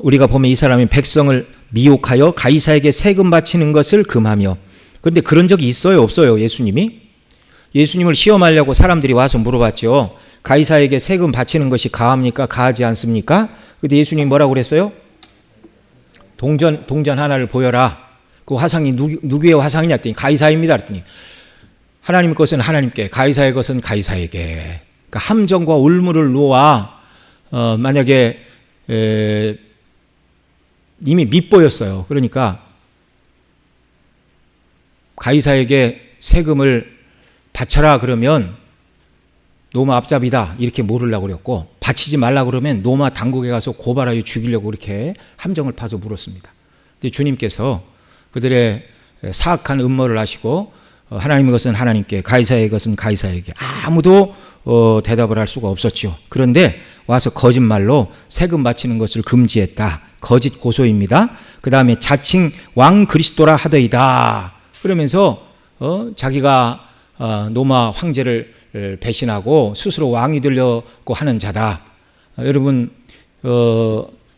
우리가 보면 이 사람이 백성을 미혹하여 가이사에게 세금 바치는 것을 금하며. 그런데 그런 적이 있어요, 없어요? 예수님을 시험하려고 사람들이 와서 물어봤죠. 가이사에게 세금 바치는 것이 가합니까? 가하지 않습니까? 그런데 예수님이 뭐라고 그랬어요? 동전 하나를 보여라. 그 화상이 누구의 화상이냐 했더니 가이사입니다 했더니, 하나님 것은 하나님께, 가이사의 것은 가이사에게. 그러니까 함정과 올무를 놓아 만약에 이미 밉보였어요. 그러니까 가이사에게 세금을 바쳐라 그러면 로마 앞잡이다 이렇게 물으려고 그랬고, 바치지 말라 그러면 로마 당국에 가서 고발하여 죽이려고 이렇게 함정을 파서 물었습니다. 근데 주님께서 그들의 사악한 음모를 아시고 하나님의 것은 하나님께, 가이사의 것은 가이사에게, 아무도 대답을 할 수가 없었죠. 그런데 와서 거짓말로 세금 바치는 것을 금지했다. 거짓 고소입니다. 그 다음에 자칭 왕 그리스도라 하더이다. 그러면서 자기가 로마 황제를 배신하고 스스로 왕이 되려고 하는 자다. 여러분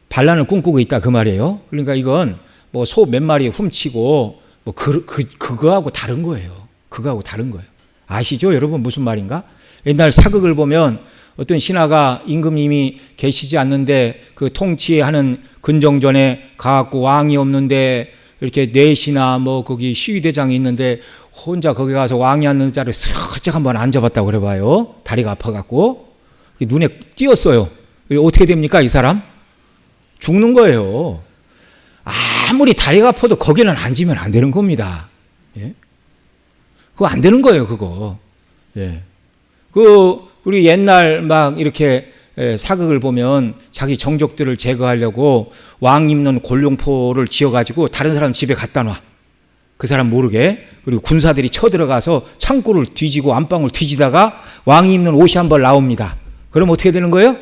반란을 꿈꾸고 있다 그 말이에요. 그러니까 이건 뭐 소 몇 마리 훔치고 뭐 그거하고 다른 거예요. 그거하고 다른 거예요. 아시죠, 여러분 무슨 말인가? 옛날 사극을 보면 어떤 신하가 임금님이 계시지 않는데 그 통치하는 근정전에 가갖고 왕이 없는데 이렇게 넷이나 뭐 거기 시위대장이 있는데 혼자 거기 가서 왕이 앉는 자리에 살짝 한번 앉아봤다고 그래봐요. 다리가 아파갖고 눈에 띄었어요. 어떻게 됩니까 이 사람? 죽는 거예요. 아무리 다리가 아파도 거기는 앉으면 안 되는 겁니다. 예? 그거 안 되는 거예요 그거. 예. 우리 옛날 막 이렇게 사극을 보면 자기 정적들을 제거하려고 왕 입는 골룡포를 지어가지고 다른 사람 집에 갖다 놔. 그 사람 모르게. 그리고 군사들이 쳐들어가서 창고를 뒤지고 안방을 뒤지다가 왕이 입는 옷이 한 벌 나옵니다. 그럼 어떻게 되는 거예요?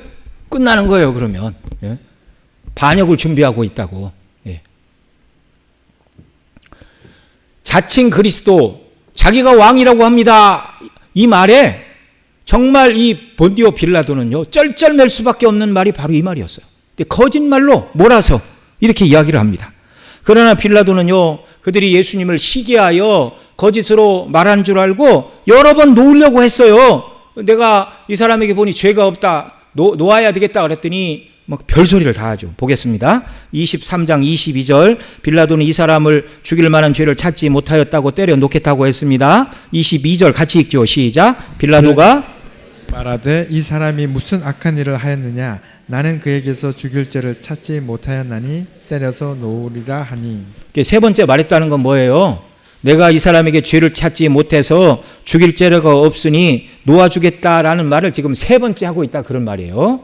끝나는 거예요 그러면. 예? 반역을 준비하고 있다고. 예. 자칭 그리스도, 자기가 왕이라고 합니다. 이 말에 정말 이 본디오 빌라도는요 쩔쩔맬 수밖에 없는 말이 바로 이 말이었어요. 근데 거짓말로 몰아서 이렇게 이야기를 합니다. 그러나 빌라도는요 그들이 예수님을 시기하여 거짓으로 말한 줄 알고 여러 번 놓으려고 했어요. 내가 이 사람에게 보니 죄가 없다, 놓아야 되겠다 그랬더니 뭐 별소리를 다 하죠. 보겠습니다. 23장 22절, 빌라도는 이 사람을 죽일 만한 죄를 찾지 못하였다고 때려 놓겠다고 했습니다. 22절 같이 읽죠. 시작. 빌라도가 말하되 이 사람이 무슨 악한 일을 하였느냐, 나는 그에게서 죽일 죄를 찾지 못하였나니 때려서 놓으리라 하니. 세 번째 말했다는 건 뭐예요? 내가 이 사람에게 죄를 찾지 못해서 죽일 죄가 없으니 놓아주겠다라는 말을 지금 세 번째 하고 있다 그런 말이에요.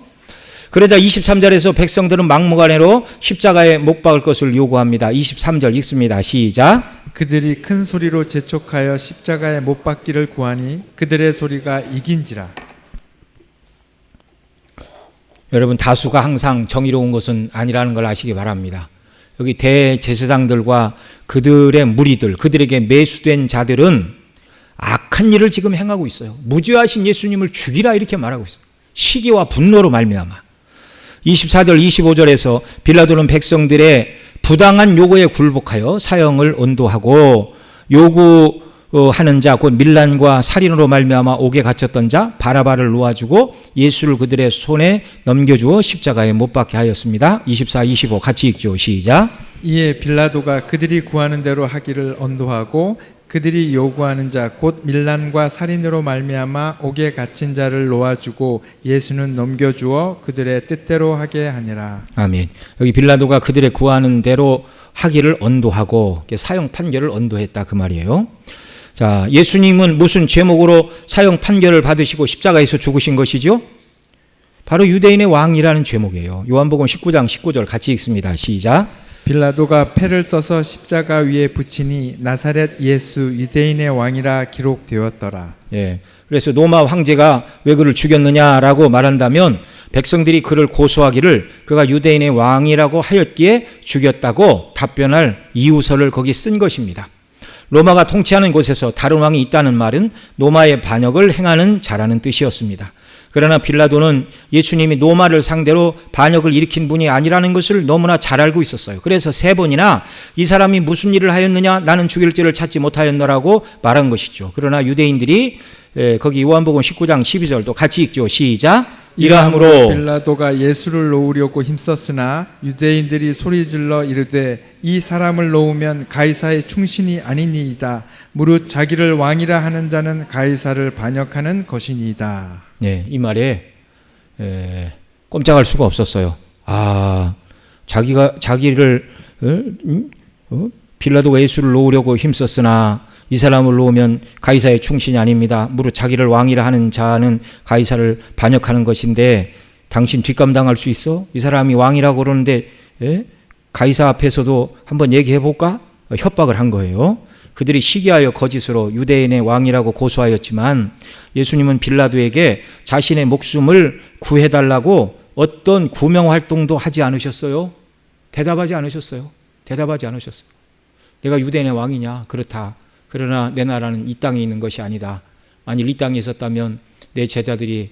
그러자 23절에서 백성들은 막무가내로 십자가에 못 박을 것을 요구합니다. 23절 읽습니다. 시작. 그들이 큰 소리로 재촉하여 십자가에 못 박기를 구하니 그들의 소리가 이긴지라. 여러분 다수가 항상 정의로운 것은 아니라는 걸 아시기 바랍니다. 여기 대제사장들과 그들의 무리들, 그들에게 매수된 자들은 악한 일을 지금 행하고 있어요. 무죄하신 예수님을 죽이라 이렇게 말하고 있어요. 시기와 분노로 말미암아. 24절 25절에서 빌라도는 백성들의 부당한 요구에 굴복하여 사형을 언도하고 요구하는 자 곧 밀란과 살인으로 말미암아 옥에 갇혔던 자 바라바를 놓아주고 예수를 그들의 손에 넘겨주어 십자가에 못 박게 하였습니다. 24, 25 같이 읽죠. 시작. 이에 빌라도가 그들이 구하는 대로 하기를 언도하고 그들이 요구하는 자 곧 밀란과 살인으로 말미암아 옥에 갇힌 자를 놓아주고 예수는 넘겨주어 그들의 뜻대로 하게 하니라. 아멘. 여기 빌라도가 그들의 구하는 대로 하기를 언도하고 사형 판결을 언도했다 그 말이에요. 자, 예수님은 무슨 제목으로 사형 판결을 받으시고 십자가에서 죽으신 것이죠? 바로 유대인의 왕이라는 제목이에요. 요한복음 19장 19절 같이 읽습니다. 시작. 빌라도가 패를 써서 십자가 위에 붙이니 나사렛 예수 유대인의 왕이라 기록되었더라. 예. 그래서 로마 황제가 왜 그를 죽였느냐라고 말한다면 백성들이 그를 고소하기를 그가 유대인의 왕이라고 하였기에 죽였다고 답변할 이유서를 거기 쓴 것입니다. 로마가 통치하는 곳에서 다른 왕이 있다는 말은 로마의 반역을 행하는 자라는 뜻이었습니다. 그러나 빌라도는 예수님이 로마를 상대로 반역을 일으킨 분이 아니라는 것을 너무나 잘 알고 있었어요. 그래서 세 번이나 이 사람이 무슨 일을 하였느냐, 나는 죽일 죄를 찾지 못하였노라고 말한 것이죠. 그러나 유대인들이 거기 요한복음 19장 12절도 같이 읽죠. 시작. 이러함으로 빌라도가 예수를 놓으려고 힘썼으나 유대인들이 소리질러 이르되 이 사람을 놓으면 가이사의 충신이 아니니이다. 무릇 자기를 왕이라 하는 자는 가이사를 반역하는 것이니이다. 이 말에 꼼짝할 수가 없었어요. 자기를 빌라도가 예수를 놓으려고 힘썼으나 이 사람을 놓으면 가이사의 충신이 아닙니다. 무릇 자기를 왕이라 하는 자는 가이사를 반역하는 것인데 당신 뒷감당할 수 있어? 이 사람이 왕이라고 그러는데 가이사 앞에서도 한번 얘기해 볼까? 협박을 한 거예요. 그들이 시기하여 거짓으로 유대인의 왕이라고 고소하였지만 예수님은 빌라도에게 자신의 목숨을 구해달라고 어떤 구명 활동도 하지 않으셨어요. 대답하지 않으셨어요. 내가 유대인의 왕이냐? 그렇다. 그러나 내 나라는 이 땅에 있는 것이 아니다. 만일 이 땅에 있었다면 내 제자들이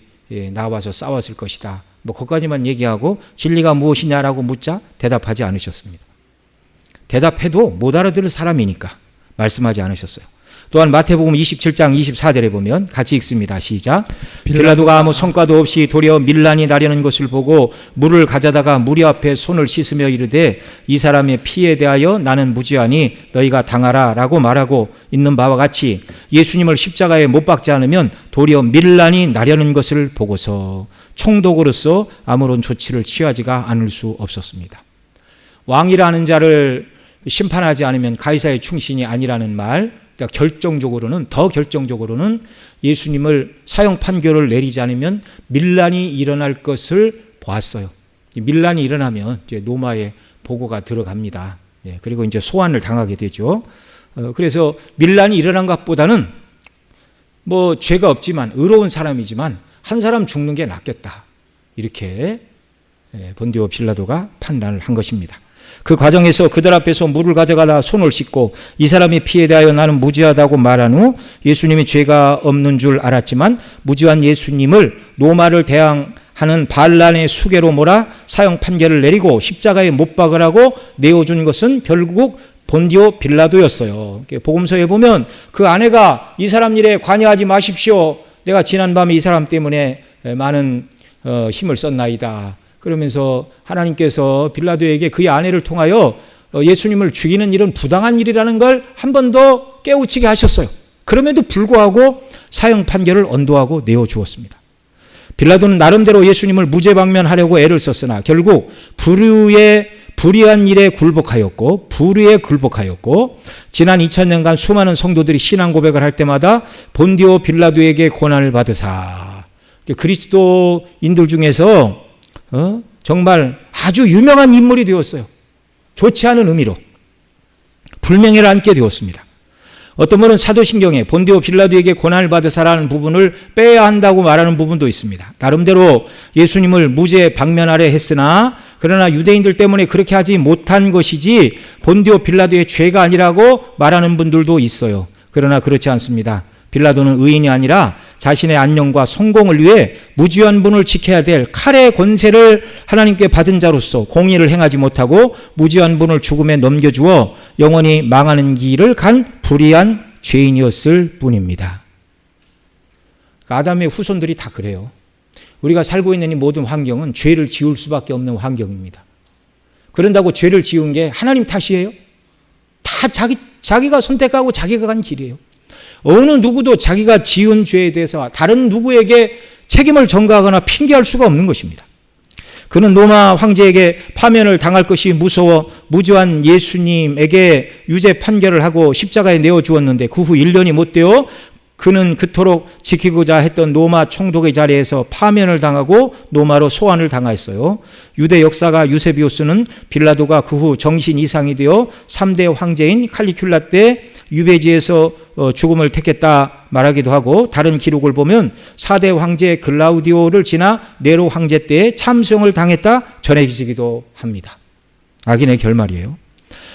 나와서 싸웠을 것이다. 거기까지만 얘기하고 진리가 무엇이냐라고 묻자 대답하지 않으셨습니다. 대답해도 못 알아들을 사람이니까 말씀하지 않으셨어요. 또한 마태복음 27장 24절에 보면 같이 읽습니다. 시작. 빌라도가 아무 성과도 없이 도리어 밀란이 나려는 것을 보고 물을 가져다가 무리 앞에 손을 씻으며 이르되 이 사람의 피에 대하여 나는 무죄하니 너희가 당하라 라고 말하고 있는 바와 같이 예수님을 십자가에 못 박지 않으면 도리어 밀란이 나려는 것을 보고서 총독으로서 아무런 조치를 취하지가 않을 수 없었습니다. 왕이라는 자를 심판하지 않으면 가이사의 충신이 아니라는 말, 더 결정적으로는 예수님을 사형 판결을 내리지 않으면 밀란이 일어날 것을 보았어요. 밀란이 일어나면 이제 로마에 보고가 들어갑니다. 그리고 이제 소환을 당하게 되죠. 그래서 밀란이 일어난 것보다는 죄가 없지만 의로운 사람이지만 한 사람 죽는 게 낫겠다. 이렇게 본디오 빌라도가 판단을 한 것입니다. 그 과정에서 그들 앞에서 물을 가져가다 손을 씻고 이 사람의 피에 대하여 나는 무죄하다고 말한 후 예수님이 죄가 없는 줄 알았지만 무죄한 예수님을 로마를 대항하는 반란의 수계로 몰아 사형 판결을 내리고 십자가에 못 박으라고 내어준 것은 결국 본디오 빌라도였어요. 복음서에 보면 그 아내가 이 사람 일에 관여하지 마십시오. 내가 지난밤에 이 사람 때문에 많은 힘을 썼나이다. 그러면서 하나님께서 빌라도에게 그의 아내를 통하여 예수님을 죽이는 일은 부당한 일이라는 걸 한 번 더 깨우치게 하셨어요. 그럼에도 불구하고 사형 판결을 언도하고 내어주었습니다. 빌라도는 나름대로 예수님을 무죄방면하려고 애를 썼으나 결국 불의한 일에 굴복하였고 지난 2000년간 수많은 성도들이 신앙 고백을 할 때마다 본디오 빌라도에게 고난을 받으사 그리스도인들 중에서 정말 아주 유명한 인물이 되었어요. 좋지 않은 의미로 불명예를 안게 되었습니다. 어떤 분은 사도신경에 본디오 빌라도에게 고난을 받으사라는 부분을 빼야 한다고 말하는 부분도 있습니다. 나름대로 예수님을 무죄 방면하려 했으나 그러나 유대인들 때문에 그렇게 하지 못한 것이지 본디오 빌라도의 죄가 아니라고 말하는 분들도 있어요. 그러나 그렇지 않습니다. 빌라도는 의인이 아니라 자신의 안녕과 성공을 위해 무죄한 분을 지켜야 될 칼의 권세를 하나님께 받은 자로서 공의를 행하지 못하고 무죄한 분을 죽음에 넘겨주어 영원히 망하는 길을 간 불의한 죄인이었을 뿐입니다. 아담의 후손들이 다 그래요. 우리가 살고 있는 이 모든 환경은 죄를 지을 수밖에 없는 환경입니다. 그런다고 죄를 지은 게 하나님 탓이에요? 다 자기가 선택하고 자기가 간 길이에요. 어느 누구도 자기가 지은 죄에 대해서 다른 누구에게 책임을 전가하거나 핑계할 수가 없는 것입니다. 그는 로마 황제에게 파면을 당할 것이 무서워 무죄한 예수님에게 유죄 판결을 하고 십자가에 내어주었는데 그 후 1년이 못 되어 그는 그토록 지키고자 했던 로마 총독의 자리에서 파면을 당하고 로마로 소환을 당하였어요. 유대 역사가 유세비우스는 빌라도가 그 후 정신 이상이 되어 3대 황제인 칼리큘라 때 유배지에서 죽음을 택했다 말하기도 하고 다른 기록을 보면 4대 황제 글라우디오를 지나 네로 황제 때에 참수형을 당했다 전해지기도 합니다. 악인의 결말이에요.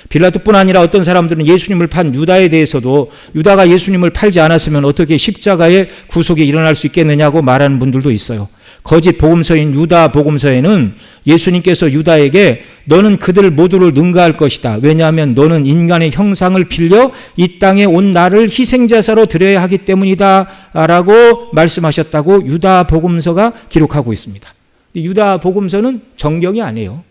빌라도뿐 아니라 어떤 사람들은 예수님을 판 유다에 대해서도 유다가 예수님을 팔지 않았으면 어떻게 십자가의 구속이 일어날 수 있겠느냐고 말하는 분들도 있어요. 거짓 복음서인 유다 복음서에는 예수님께서 유다에게 너는 그들 모두를 능가할 것이다. 왜냐하면 너는 인간의 형상을 빌려 이 땅에 온 나를 희생제사로 드려야 하기 때문이다 라고 말씀하셨다고 유다 복음서가 기록하고 있습니다. 유다 복음서는 정경이 아니에요.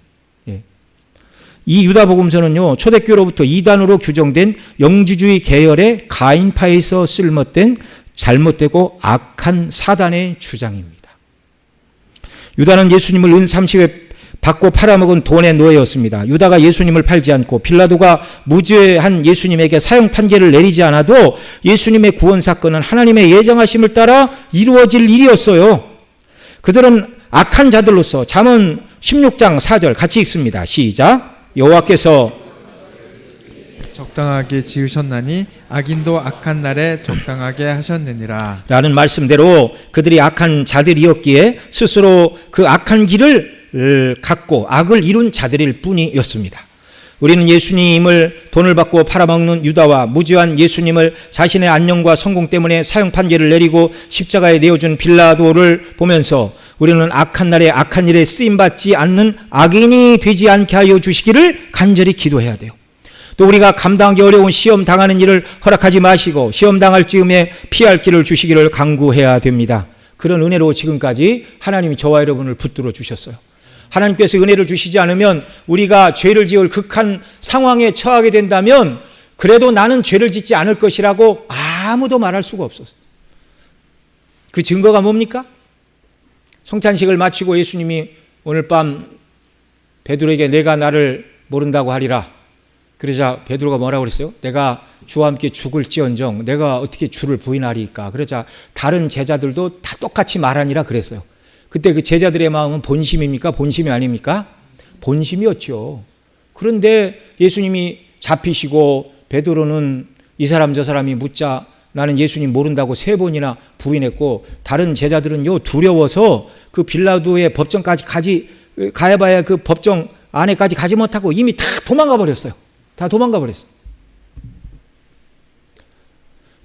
이 유다 복음서는요, 초대교로부터 이단으로 규정된 영주주의 계열의 가인파에서 쓸못된 잘못되고 악한 사단의 주장입니다. 유다는 예수님을 은 30회 받고 팔아먹은 돈의 노예였습니다. 유다가 예수님을 팔지 않고 빌라도가 무죄한 예수님에게 사형 판결을 내리지 않아도 예수님의 구원 사건은 하나님의 예정하심을 따라 이루어질 일이었어요. 그들은 악한 자들로서 잠언 16장 4절 같이 읽습니다. 시작. 여호와께서 적당하게 지으셨나니 악인도 악한 날에 적당하게 하셨느니라. 라는 말씀대로 그들이 악한 자들이었기에 스스로 그 악한 길을 갖고 악을 이룬 자들일 뿐이었습니다. 우리는 예수님을 돈을 받고 팔아먹는 유다와 무죄한 예수님을 자신의 안녕과 성공 때문에 사형 판결을 내리고 십자가에 내어준 빌라도를 보면서 우리는 악한 날에 악한 일에 쓰임받지 않는 악인이 되지 않게 하여 주시기를 간절히 기도해야 돼요. 또 우리가 감당하기 어려운 시험 당하는 일을 허락하지 마시고 시험 당할 즈음에 피할 길을 주시기를 간구해야 됩니다. 그런 은혜로 지금까지 하나님이 저와 여러분을 붙들어 주셨어요. 하나님께서 은혜를 주시지 않으면 우리가 죄를 지을 극한 상황에 처하게 된다면 그래도 나는 죄를 짓지 않을 것이라고 아무도 말할 수가 없었어요. 그 증거가 뭡니까? 성찬식을 마치고 예수님이 오늘 밤 베드로에게 내가 나를 모른다고 하리라. 그러자 베드로가 뭐라고 그랬어요? 내가 주와 함께 죽을지언정 내가 어떻게 주를 부인하리까. 그러자 다른 제자들도 다 똑같이 말하니라 그랬어요. 그때 그 제자들의 마음은 본심입니까? 본심이 아닙니까? 본심이었죠. 그런데 예수님이 잡히시고 베드로는 이 사람 저 사람이 묻자 나는 예수님 모른다고 3번이나 부인했고 다른 제자들은요 두려워서 그 빌라도의 법정까지 가야봐야 그 법정 안에까지 가지 못하고 이미 다 도망가 버렸어요. 다 도망가 버렸어요.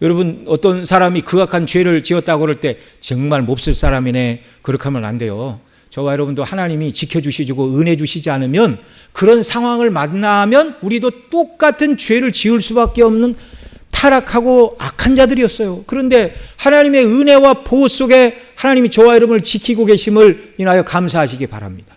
여러분 어떤 사람이 극악한 죄를 지었다고 그럴 때 정말 몹쓸 사람이네 그렇게 하면 안 돼요. 저와 여러분도 하나님이 지켜주시고 은혜 주시지 않으면 그런 상황을 만나면 우리도 똑같은 죄를 지을 수밖에 없는 타락하고 악한 자들이었어요. 그런데 하나님의 은혜와 보호 속에 하나님이 저와 여러분을 지키고 계심을 인하여 감사하시기 바랍니다.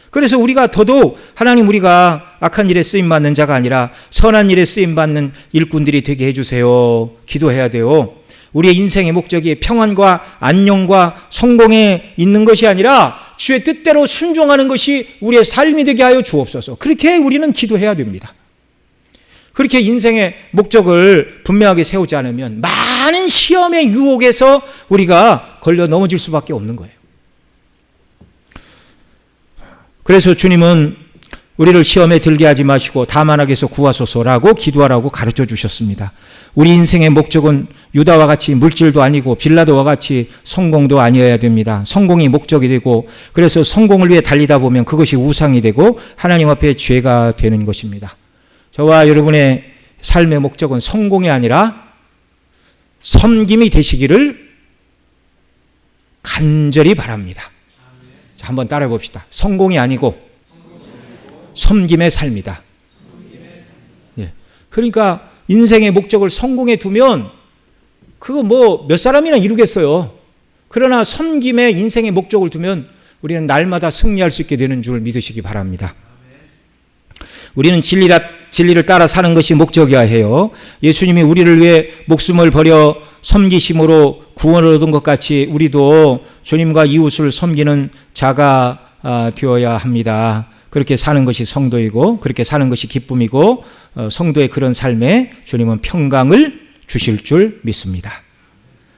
그래서 우리가 더더욱 하나님 우리가 악한 일에 쓰임받는 자가 아니라 선한 일에 쓰임받는 일꾼들이 되게 해주세요. 기도해야 돼요. 우리의 인생의 목적이 평안과 안녕과 성공에 있는 것이 아니라 주의 뜻대로 순종하는 것이 우리의 삶이 되게 하여 주옵소서. 그렇게 우리는 기도해야 됩니다. 그렇게 인생의 목적을 분명하게 세우지 않으면 많은 시험의 유혹에서 우리가 걸려 넘어질 수밖에 없는 거예요. 그래서 주님은 우리를 시험에 들게 하지 마시고 다만 악에서 구하소서라고 기도하라고 가르쳐 주셨습니다. 우리 인생의 목적은 유다와 같이 물질도 아니고 빌라도와 같이 성공도 아니어야 됩니다. 성공이 목적이 되고 그래서 성공을 위해 달리다 보면 그것이 우상이 되고 하나님 앞에 죄가 되는 것입니다. 저와 여러분의 삶의 목적은 성공이 아니라 섬김이 되시기를 간절히 바랍니다. 자, 한번 따라해 봅시다. 성공이 아니고 섬김의 삶이다. 예. 그러니까 인생의 목적을 성공에 두면 그거 뭐 몇 사람이나 이루겠어요. 그러나 섬김의 인생의 목적을 두면 우리는 날마다 승리할 수 있게 되는 줄 믿으시기 바랍니다. 우리는 진리를 따라 사는 것이 목적이어야 해요. 예수님이 우리를 위해 목숨을 버려 섬기심으로 구원을 얻은 것 같이 우리도 주님과 이웃을 섬기는 자가 되어야 합니다. 그렇게 사는 것이 성도이고 그렇게 사는 것이 기쁨이고 성도의 그런 삶에 주님은 평강을 주실 줄 믿습니다.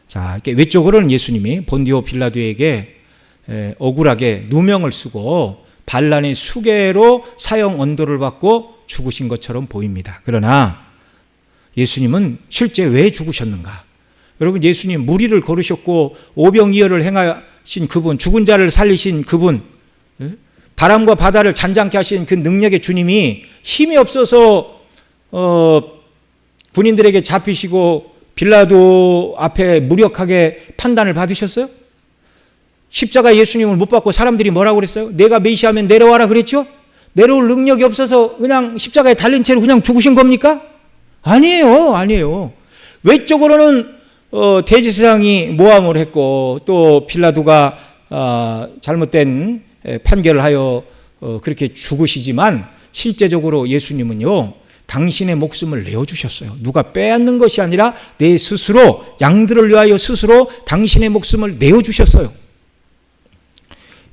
자, 이렇게 외적으로는 예수님이 본디오 빌라도에게 억울하게 누명을 쓰고 반란의 수계로 사형 언도를 받고 죽으신 것처럼 보입니다. 그러나 예수님은 실제 왜 죽으셨는가? 여러분 예수님 무리를 걸으셨고 오병이어를 행하신 그분, 죽은 자를 살리신 그분, 바람과 바다를 잔잔케 하신 그 능력의 주님이 힘이 없어서 군인들에게 잡히시고 빌라도 앞에 무력하게 판단을 받으셨어요? 십자가 예수님을 못 받고 사람들이 뭐라고 그랬어요? 내가 메시아면 내려와라 그랬죠? 내려올 능력이 없어서 그냥 십자가에 달린 채로 그냥 죽으신 겁니까? 아니에요. 외적으로는 대제사장이 모함을 했고 또 빌라도가 잘못된 판결을 하여 그렇게 죽으시지만 실제적으로 예수님은요 당신의 목숨을 내어주셨어요. 누가 빼앗는 것이 아니라 내 스스로 양들을 위하여 스스로 당신의 목숨을 내어주셨어요.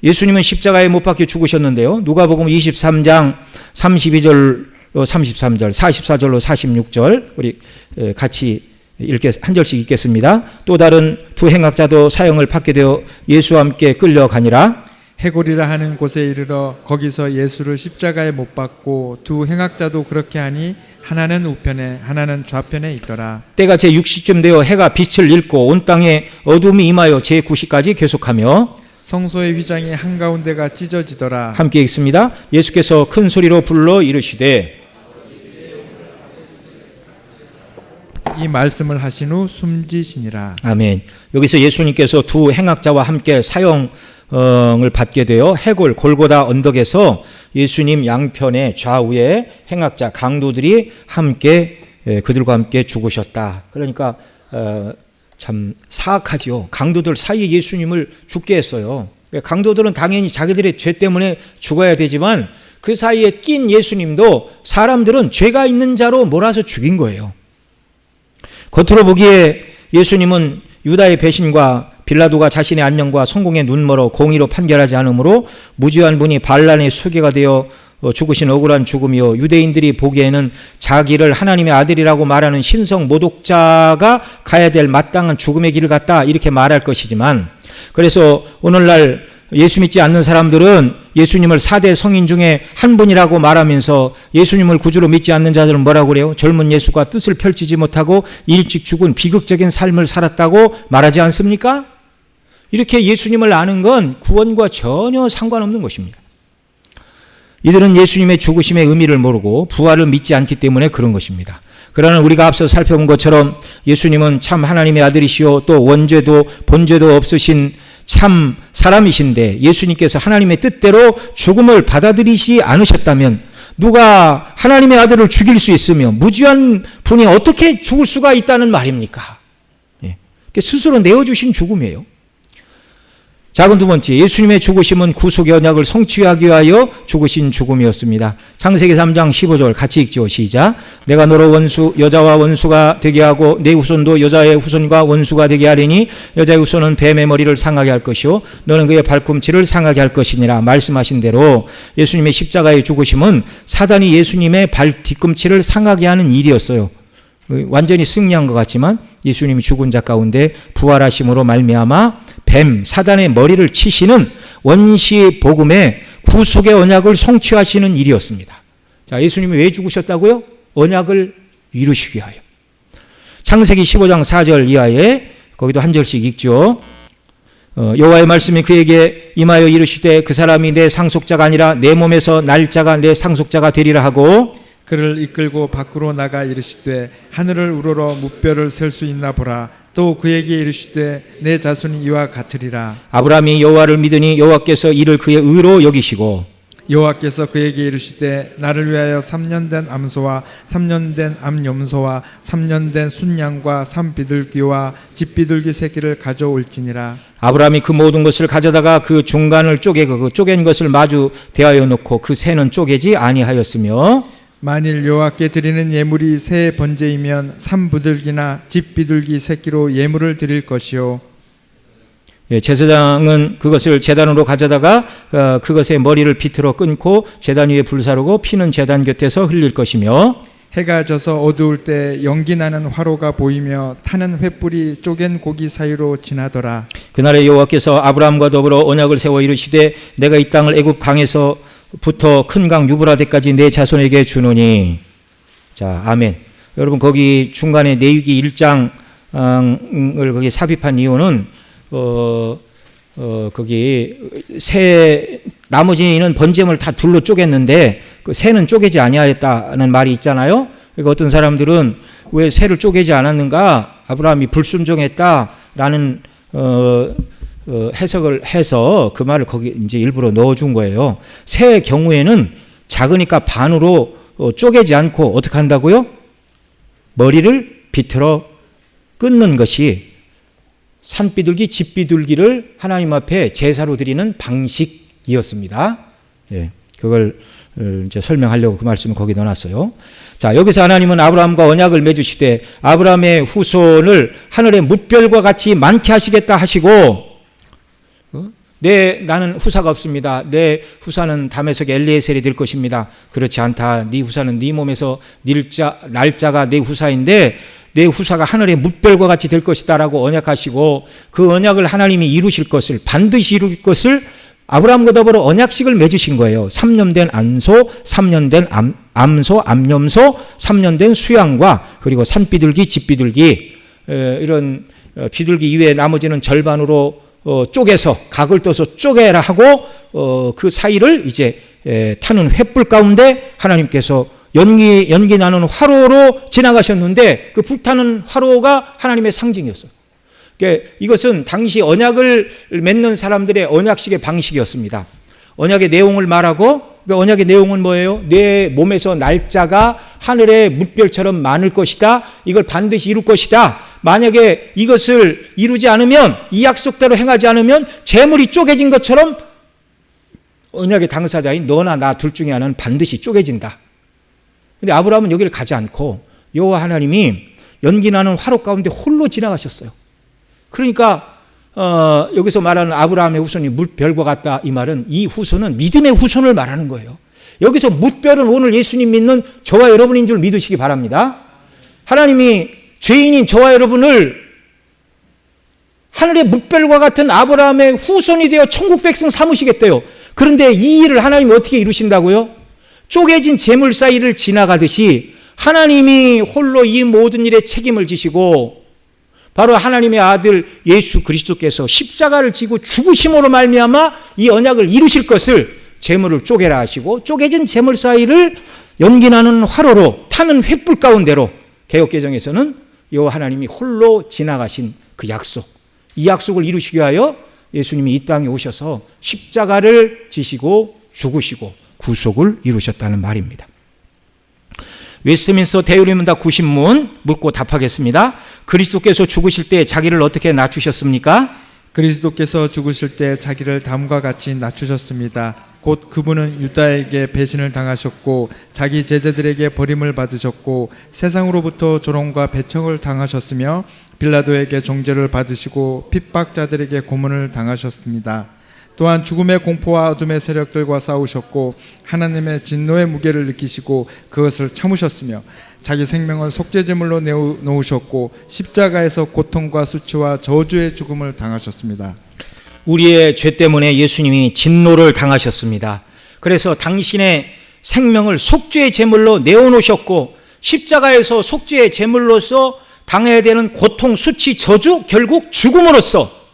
예수님은 십자가에 못 박혀 죽으셨는데요. 누가복음 23장 32절로 33절, 44절로 46절 우리 같이 한 절씩 읽겠습니다. 또 다른 두 행악자도 사형을 받게 되어 예수와 함께 끌려가니라. 해골이라 하는 곳에 이르러 거기서 예수를 십자가에 못 박고 두 행악자도 그렇게 하니 하나는 우편에 하나는 좌편에 있더라. 때가 제60쯤 되어 해가 빛을 잃고 온 땅에 어둠이 임하여 제9시까지 계속하며 성소의 휘장이 한가운데가 찢어지더라. 함께 읽습니다. 예수께서 큰 소리로 불러 이르시되 이 말씀을 하신 후 숨지시니라. 아멘. 여기서 예수님께서 두 행악자와 함께 사형을 받게 되어 해골 골고다 언덕에서 예수님 양편에 좌우에 행악자 강도들이 함께 그들과 함께 죽으셨다. 그러니까 참 사악하죠. 강도들 사이에 예수님을 죽게 했어요. 강도들은 당연히 자기들의 죄 때문에 죽어야 되지만 그 사이에 낀 예수님도 사람들은 죄가 있는 자로 몰아서 죽인 거예요. 겉으로 보기에 예수님은 유다의 배신과 빌라도가 자신의 안녕과 성공에 눈멀어 공의로 판결하지 않으므로 무죄한 분이 반란의 수괴가 되어 죽으신 억울한 죽음이요, 유대인들이 보기에는 자기를 하나님의 아들이라고 말하는 신성 모독자가 가야 될 마땅한 죽음의 길을 갔다 이렇게 말할 것이지만, 그래서 오늘날 예수 믿지 않는 사람들은 예수님을 4대 성인 중에 한 분이라고 말하면서 예수님을 구주로 믿지 않는 자들은 뭐라고 그래요? 젊은 예수가 뜻을 펼치지 못하고 일찍 죽은 비극적인 삶을 살았다고 말하지 않습니까? 이렇게 예수님을 아는 건 구원과 전혀 상관없는 것입니다. 이들은 예수님의 죽으심의 의미를 모르고 부활을 믿지 않기 때문에 그런 것입니다. 그러나 우리가 앞서 살펴본 것처럼 예수님은 참 하나님의 아들이시오, 또 원죄도 본죄도 없으신 참 사람이신데 예수님께서 하나님의 뜻대로 죽음을 받아들이지 않으셨다면 누가 하나님의 아들을 죽일 수 있으며 무죄한 분이 어떻게 죽을 수가 있다는 말입니까? 스스로 내어주신 죽음이에요. 작은 두 번째, 예수님의 죽으심은 구속의 언약을 성취하기 위하여 죽으신 죽음이었습니다. 창세기 3장 15절 같이 읽죠. 시작. 내가 너로 여자와 원수가 되게 하고 내 후손도 여자의 후손과 원수가 되게 하리니 여자의 후손은 뱀의 머리를 상하게 할 것이요 너는 그의 발꿈치를 상하게 할 것이니라. 말씀하신 대로 예수님의 십자가의 죽으심은 사단이 예수님의 발 뒤꿈치를 상하게 하는 일이었어요. 완전히 승리한 것 같지만 예수님이 죽은 자 가운데 부활하심으로 말미암아 뱀 사단의 머리를 치시는 원시 복음의 구속의 언약을 성취하시는 일이었습니다. 자, 예수님이 왜 죽으셨다고요? 언약을 이루시기 위하여. 창세기 15장 4절 이하에 거기도 한 절씩 읽죠. 여호와의 말씀이 그에게 임하여 이르시되 그 사람이 내 상속자가 아니라 내 몸에서 날 자가 내 상속자가 되리라 하고 그를 이끌고 밖으로 나가 이르시되 하늘을 우러러 무뼈를 셀 수 있나 보라. 또 그에게 이르시되 내 자손이 이와 같으리라. 아브라함이 여호와를 믿으니 여호와께서 이를 그의 의로 여기시고 여호와께서 그에게 이르시되 나를 위하여 3년 된 암소와 3년 된 암염소와 3년 된 순양과 산비둘기와 집비둘기 새끼를 가져올지니라. 아브라함이 그 모든 것을 가져다가 그 중간을 쪼개고 그 쪼갠 것을 마주 대하여 놓고 그 새는 쪼개지 아니하였으며 만일 여호와께 드리는 예물이 새 번제이면 산비둘기나 집비둘기 새끼로 예물을 드릴 것이요 제사장은 그것을 제단으로 가져다가 그것의 머리를 비틀어 끊고 제단 위에 불사르고 피는 제단 곁에서 흘릴 것이며 해가 져서 어두울 때 연기 나는 화로가 보이며 타는 횃불이 쪼갠 고기 사이로 지나더라. 그날에 여호와께서 아브라함과 더불어 언약을 세워 이르시되 내가 이 땅을 애굽 강에서부터 큰 강 유브라데까지 내 자손에게 주노니. 자, 아멘. 여러분 거기 중간에 레위기 1장을 거기 삽입한 이유는 거기 새 나머지는 번제물 다 둘로 쪼갰는데 그 새는 쪼개지 아니하였다는 말이 있잖아요. 그러니까 어떤 사람들은 왜 새를 쪼개지 않았는가? 아브라함이 불순종했다라는 해석을 해서 그 말을 거기 이제 일부러 넣어준 거예요. 새의 경우에는 작으니까 반으로 쪼개지 않고 어떻게 한다고요? 머리를 비틀어 끊는 것이 산비둘기, 집비둘기를 하나님 앞에 제사로 드리는 방식이었습니다. 예, 그걸 이제 설명하려고 그 말씀을 거기 넣어놨어요. 자, 여기서 하나님은 아브라함과 언약을 맺으시되 아브라함의 후손을 하늘의 뭇별과 같이 많게 하시겠다 하시고 나는 후사가 없습니다. 내 후사는 다메섹의 엘리에셀이 될 것입니다. 그렇지 않다. 네 후사는 네 몸에서 날짜가 내 후사인데 내 후사가 하늘의 뭇별과 같이 될 것이다 라고 언약하시고 그 언약을 하나님이 이루실 것을 반드시 이룰 것을 아브라함과 더불어 언약식을 맺으신 거예요. 3년 된 안소, 3년 된 암소, 암염소, 3년 된 수양과 그리고 산비둘기, 집비둘기 이런 비둘기 이외에 나머지는 절반으로 쪼개서 각을 떠서 쪼개라 하고 그 사이를 이제 타는 횃불 가운데 하나님께서 연기 나는 화로로 지나가셨는데 그 불타는 화로가 하나님의 상징이었어요. 그러니까 이것은 당시 언약을 맺는 사람들의 언약식의 방식이었습니다. 언약의 내용을 말하고 그 언약의 내용은 뭐예요? 내 몸에서 날짜가 하늘의 뭇별처럼 많을 것이다. 이걸 반드시 이룰 것이다. 만약에 이것을 이루지 않으면 이 약속대로 행하지 않으면 재물이 쪼개진 것처럼 언약의 당사자인 너나 나 둘 중에 하나는 반드시 쪼개진다. 근데 아브라함은 여기를 가지 않고 여호와 하나님이 연기나는 화로 가운데 홀로 지나가셨어요. 그러니까 여기서 말하는 아브라함의 후손이 뭇별과 같다 이 말은 이 후손은 믿음의 후손을 말하는 거예요. 여기서 뭇별은 오늘 예수님 믿는 저와 여러분인 줄 믿으시기 바랍니다. 하나님이 죄인인 저와 여러분을 하늘의 뭇별과 같은 아브라함의 후손이 되어 천국 백성 삼으시겠대요. 그런데 이 일을 하나님이 어떻게 이루신다고요? 쪼개진 재물 사이를 지나가듯이 하나님이 홀로 이 모든 일에 책임을 지시고 바로 하나님의 아들 예수 그리스도께서 십자가를 지고 죽으심으로 말미암아 이 언약을 이루실 것을 재물을 쪼개라 하시고 쪼개진 재물 사이를 연기나는 화로로 타는 횃불 가운데로 개역개정에서는 여호와 하나님이 홀로 지나가신 그 약속, 이 약속을 이루시기 위하여 예수님이 이 땅에 오셔서 십자가를 지시고 죽으시고 구속을 이루셨다는 말입니다. 웨스트민스터 대의문답 90문 묻고 답하겠습니다. 그리스도께서 죽으실 때 자기를 어떻게 낮추셨습니까? 그리스도께서 죽으실 때 자기를 다음과 같이 낮추셨습니다. 곧 그분은 유다에게 배신을 당하셨고 자기 제자들에게 버림을 받으셨고 세상으로부터 조롱과 배척을 당하셨으며 빌라도에게 정죄를 받으시고 핍박자들에게 고문을 당하셨습니다. 또한 죽음의 공포와 어둠의 세력들과 싸우셨고 하나님의 진노의 무게를 느끼시고 그것을 참으셨으며 자기 생명을 속죄제물로 내어놓으셨고 십자가에서 고통과 수치와 저주의 죽음을 당하셨습니다. 우리의 죄 때문에 예수님이 진노를 당하셨습니다. 그래서 당신의 생명을 속죄의 제물로 내어놓으셨고 십자가에서 속죄의 제물로서 당해야 되는 고통, 수치, 저주, 결국 죽음으로써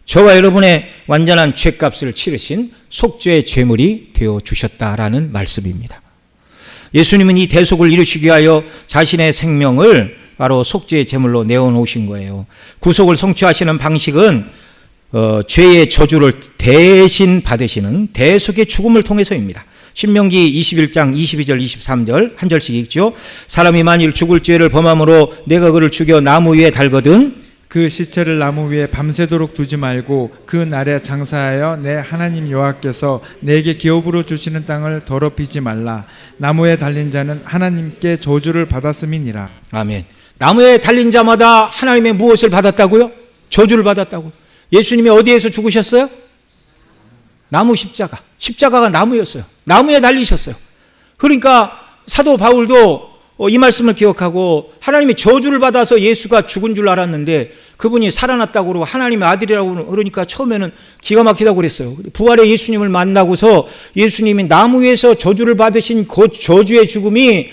저와 여러분의 완전한 죄값을 치르신 속죄의 제물이 되어주셨다라는 말씀입니다. 예수님은 이 대속을 이루시기 위하여 자신의 생명을 바로 속죄의 제물로 내어놓으신 거예요. 구속을 성취하시는 방식은 죄의 저주를 대신 받으시는 대속의 죽음을 통해서입니다. 신명기 21장 22절 23절 한 절씩 읽죠. 사람이 만일 죽을 죄를 범함으로 내가 그를 죽여 나무 위에 달거든 그 시체를 나무 위에 밤새도록 두지 말고 그 날에 장사하여 내 하나님 여호와께서 내게 기업으로 주시는 땅을 더럽히지 말라. 나무에 달린 자는 하나님께 저주를 받았음이니라. 아멘. 나무에 달린 자마다 하나님의 무엇을 받았다고요? 저주를 받았다고. 예수님이 어디에서 죽으셨어요? 나무 십자가. 십자가가 나무였어요. 나무에 달리셨어요. 그러니까 사도 바울도 이 말씀을 기억하고 하나님의 저주를 받아서 예수가 죽은 줄 알았는데 그분이 살아났다고 그러고 하나님의 아들이라고 그러니까 처음에는 기가 막히다고 그랬어요. 부활의 예수님을 만나고서 예수님이 나무 위에서 저주를 받으신 그 저주의 죽음이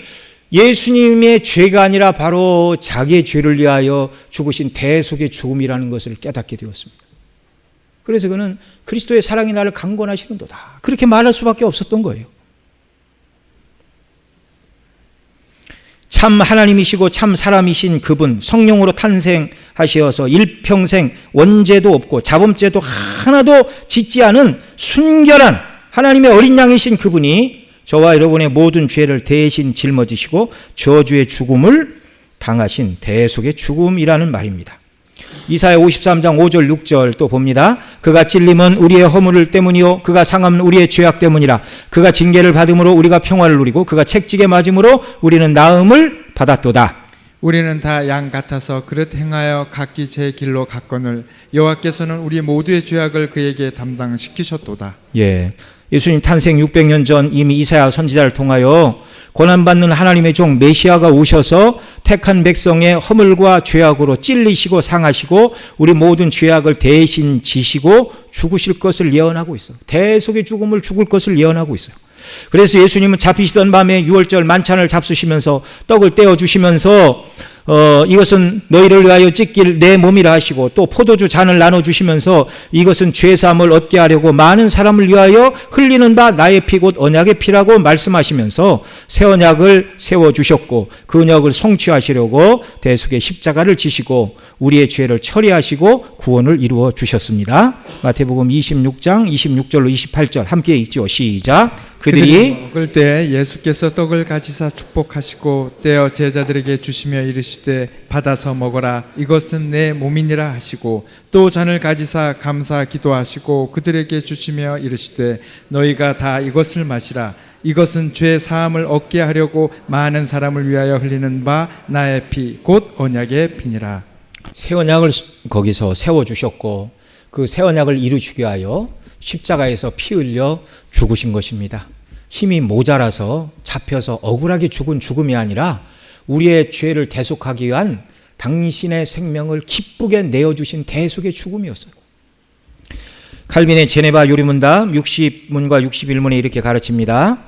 예수님의 죄가 아니라 바로 자기의 죄를 위하여 죽으신 대속의 죽음이라는 것을 깨닫게 되었습니다. 그래서 그는 그리스도의 사랑이 나를 강권하시는도다. 그렇게 말할 수밖에 없었던 거예요. 참 하나님이시고 참 사람이신 그분 성령으로 탄생하시어서 일평생 원죄도 없고 자범죄도 하나도 짓지 않은 순결한 하나님의 어린 양이신 그분이 저와 여러분의 모든 죄를 대신 짊어지시고 저주의 죽음을 당하신 대속의 죽음이라는 말입니다. 이사야 53장 5절 6절 또 봅니다. 그가 찔림은 우리의 허물 때문이요 그가 상함은 우리의 죄악 때문이라. 그가 징계를 받음으로 우리가 평화를 누리고 그가 채찍에 맞음으로 우리는 나음을 받았도다. 우리는 다 양 같아서 그릇 행하여 각기 제 길로 갔거늘 여호와께서는 우리 모두의 죄악을 그에게 담당시키셨도다. 예. 예수님 탄생 600년 전 이미 이사야 선지자를 통하여 고난받는 하나님의 종 메시아가 오셔서 택한 백성의 허물과 죄악으로 찔리시고 상하시고 우리 모든 죄악을 대신 지시고 죽으실 것을 예언하고 있어요. 대속의 죽음을 죽을 것을 예언하고 있어요. 그래서 예수님은 잡히시던 밤에 유월절 만찬을 잡수시면서 떡을 떼어주시면서 이것은 너희를 위하여 찢길 내 몸이라 하시고 또 포도주 잔을 나눠주시면서 이것은 죄사함을 얻게 하려고 많은 사람을 위하여 흘리는 바 나의 피 곧 언약의 피라고 말씀하시면서 새 언약을 세워주셨고 그 언약을 성취하시려고 대속의 십자가를 지시고 우리의 죄를 처리하시고 구원을 이루어 주셨습니다. 마태복음 26장 26절로 28절 함께 읽죠. 시작. 그들이 먹을 때 예수께서 떡을 가지사 축복하시고 떼어 제자들에게 주시며 이르시되 받아서 먹어라 이것은 내 몸이니라 하시고 또 잔을 가지사 감사 기도하시고 그들에게 주시며 이르시되 너희가 다 이것을 마시라 이것은 죄 사함을 얻게 하려고 많은 사람을 위하여 흘리는 바 나의 피 곧 언약의 피니라. 새 언약을 거기서 세워주셨고 그 새 언약을 이루시기 위하여 십자가에서 피 흘려 죽으신 것입니다. 힘이 모자라서 잡혀서 억울하게 죽은 죽음이 아니라 우리의 죄를 대속하기 위한 당신의 생명을 기쁘게 내어주신 대속의 죽음이었어요. 칼빈의 제네바 요리문답 60문과 61문에 이렇게 가르칩니다.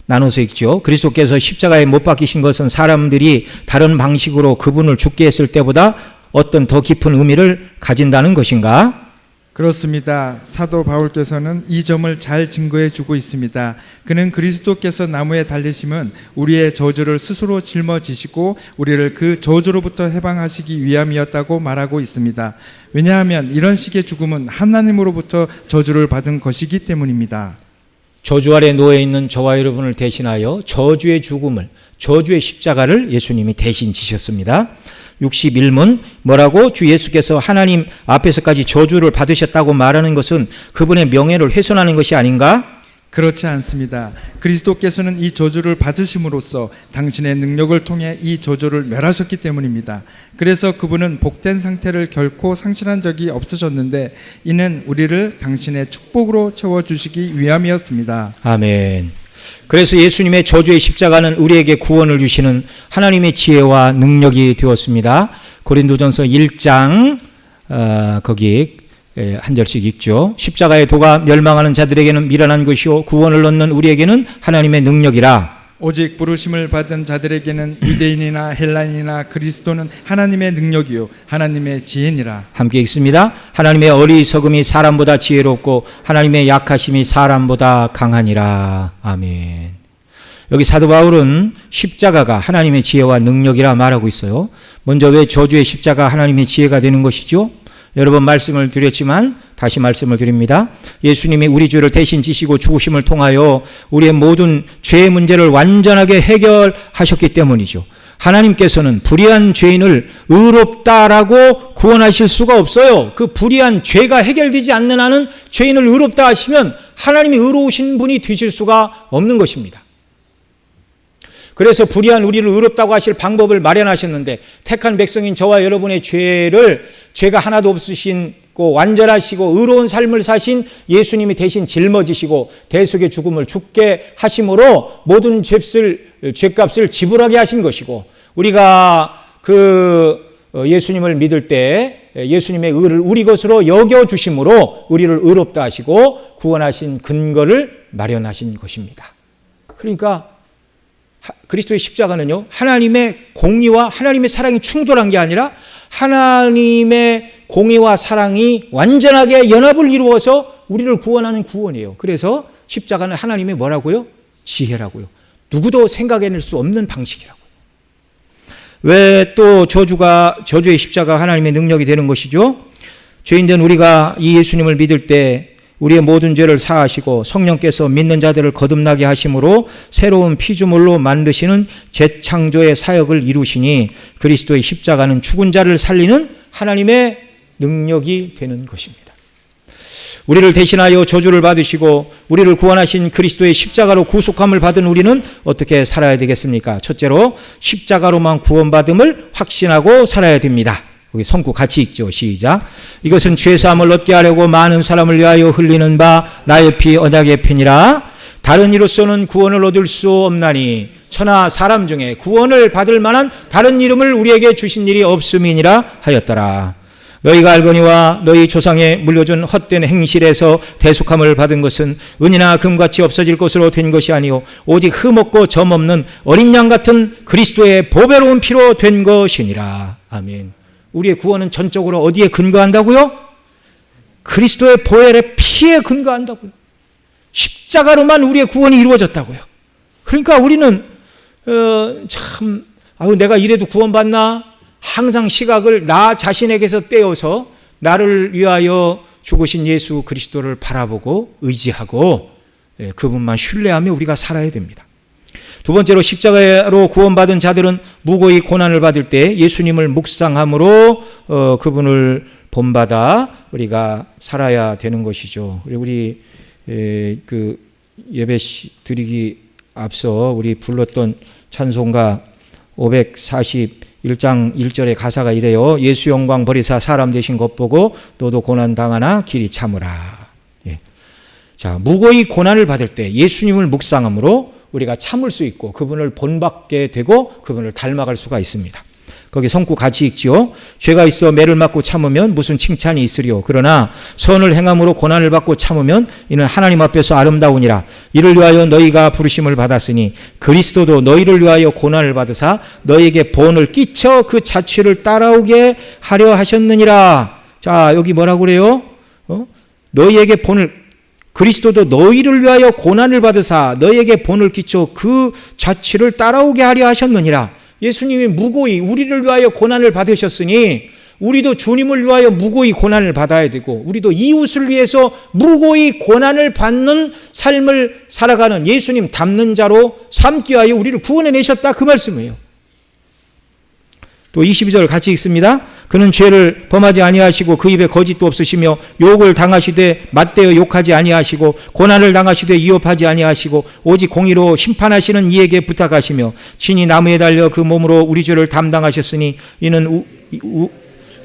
나눠서 읽죠. 그리스도께서 십자가에 못 박히신 것은 사람들이 다른 방식으로 그분을 죽게 했을 때보다 어떤 더 깊은 의미를 가진다는 것인가? 그렇습니다. 사도 바울께서는 이 점을 잘 증거해 주고 있습니다. 그는 그리스도께서 나무에 달리심은 우리의 저주를 스스로 짊어지시고 우리를 그 저주로부터 해방하시기 위함이었다고 말하고 있습니다. 왜냐하면 이런 식의 죽음은 하나님으로부터 저주를 받은 것이기 때문입니다. 저주 아래 놓여 있는 저와 여러분을 대신하여 저주의 죽음을, 저주의 십자가를 예수님이 대신 지셨습니다. 61문 뭐라고? 주 예수께서 하나님 앞에서까지 저주를 받으셨다고 말하는 것은 그분의 명예를 훼손하는 것이 아닌가? 그렇지 않습니다. 그리스도께서는 이 저주를 받으심으로써 당신의 능력을 통해 이 저주를 멸하셨기 때문입니다. 그래서 그분은 복된 상태를 결코 상실한 적이 없으셨는데 이는 우리를 당신의 축복으로 채워주시기 위함이었습니다. 아멘. 그래서 예수님의 저주의 십자가는 우리에게 구원을 주시는 하나님의 지혜와 능력이 되었습니다. 고린도전서 1장 거기 한 절씩 읽죠. 십자가의 도가 멸망하는 자들에게는 미련한 것이요 구원을 얻는 우리에게는 하나님의 능력이라. 오직 부르심을 받은 자들에게는 유대인이나 헬라인이나 그리스도는 하나님의 능력이요 하나님의 지혜니라. 함께 읽습니다. 하나님의 어리석음이 사람보다 지혜롭고 하나님의 약하심이 사람보다 강하니라. 아멘. 여기 사도 바울은 십자가가 하나님의 지혜와 능력이라 말하고 있어요. 먼저 왜 저주의 십자가 하나님의 지혜가 되는 것이죠? 여러 번 말씀을 드렸지만 다시 말씀을 드립니다. 예수님이 우리 죄를 대신 지시고 죽으심을 통하여 우리의 모든 죄의 문제를 완전하게 해결하셨기 때문이죠. 하나님께서는 불의한 죄인을 의롭다라고 구원하실 수가 없어요. 그 불의한 죄가 해결되지 않는 한은 죄인을 의롭다 하시면 하나님이 의로우신 분이 되실 수가 없는 것입니다. 그래서 불의한 우리를 의롭다고 하실 방법을 마련하셨는데 택한 백성인 저와 여러분의 죄가 하나도 없으시고 완전하시고 의로운 삶을 사신 예수님이 대신 짊어지시고 대속의 죽음을 죽게 하심으로 모든 죄값을 지불하게 하신 것이고 우리가 예수님을 믿을 때 예수님의 의를 우리 것으로 여겨주심으로 우리를 의롭다 하시고 구원하신 근거를 마련하신 것입니다. 그러니까 그리스도의 십자가는요, 하나님의 공의와 하나님의 사랑이 충돌한 게 아니라 하나님의 공의와 사랑이 완전하게 연합을 이루어서 우리를 구원하는 구원이에요. 그래서 십자가는 하나님의 뭐라고요? 지혜라고요. 누구도 생각해낼 수 없는 방식이라고요. 왜 또 저주의 십자가 하나님의 능력이 되는 것이죠? 죄인된 우리가 이 예수님을 믿을 때 우리의 모든 죄를 사하시고 성령께서 믿는 자들을 거듭나게 하심으로 새로운 피조물로 만드시는 재창조의 사역을 이루시니 그리스도의 십자가는 죽은 자를 살리는 하나님의 능력이 되는 것입니다. 우리를 대신하여 저주를 받으시고 우리를 구원하신 그리스도의 십자가로 구속함을 받은 우리는 어떻게 살아야 되겠습니까? 첫째로 십자가로만 구원받음을 확신하고 살아야 됩니다. 여기 성구 같이 읽죠. 시작. 이것은 죄사함을 얻게 하려고 많은 사람을 위하여 흘리는 바 나의 피 언약의 피니라. 다른 이로서는 구원을 얻을 수 없나니 천하 사람 중에 구원을 받을 만한 다른 이름을 우리에게 주신 일이 없음이니라 하였더라. 너희가 알거니와 너희 조상에 물려준 헛된 행실에서 대속함을 받은 것은 은이나 금같이 없어질 것으로 된 것이 아니요 오직 흠없고 점없는 어린 양 같은 그리스도의 보배로운 피로 된 것이니라. 아멘. 우리의 구원은 전적으로 어디에 근거한다고요? 그리스도의 보혈의 피에 근거한다고요. 십자가로만 우리의 구원이 이루어졌다고요. 그러니까 우리는 내가 이래도 구원받나? 항상 시각을 나 자신에게서 떼어서 나를 위하여 죽으신 예수 그리스도를 바라보고 의지하고 그분만 신뢰하며 우리가 살아야 됩니다. 두 번째로 십자가로 구원받은 자들은 무고히 고난을 받을 때 예수님을 묵상함으로 그분을 본받아 우리가 살아야 되는 것이죠. 우리 그 예배 드리기 앞서 우리 불렀던 찬송가 541장 1절의 가사가 이래요. 예수 영광 버리사 사람 되신 것 보고 너도 고난 당하나 길이 참으라. 자, 무고히 고난을 받을 때 예수님을 묵상함으로 우리가 참을 수 있고 그분을 본받게 되고 그분을 닮아갈 수가 있습니다. 거기 성구 같이 읽지요. 죄가 있어 매를 맞고 참으면 무슨 칭찬이 있으리요. 그러나 선을 행함으로 고난을 받고 참으면 이는 하나님 앞에서 아름다우니라. 이를 위하여 너희가 부르심을 받았으니 그리스도도 너희를 위하여 고난을 받으사 너희에게 본을 끼쳐 그 자취를 따라오게 하려 하셨느니라. 자, 여기 뭐라고 그래요? 너희에게 그리스도도 너희를 위하여 고난을 받으사 너희에게 본을 끼쳐 그 자취를 따라오게 하려 하셨느니라. 예수님이 무고히 우리를 위하여 고난을 받으셨으니 우리도 주님을 위하여 무고히 고난을 받아야 되고 우리도 이웃을 위해서 무고히 고난을 받는 삶을 살아가는 예수님 닮는 자로 삼기 위하여 우리를 구원해내셨다 그 말씀이에요. 또 22절 같이 읽습니다. 그는 죄를 범하지 아니하시고 그 입에 거짓도 없으시며 욕을 당하시되 맞대어 욕하지 아니하시고 고난을 당하시되 이업하지 아니하시고 오직 공의로 심판하시는 이에게 부탁하시며 친히 나무에 달려 그 몸으로 우리 죄를 담당하셨으니 이는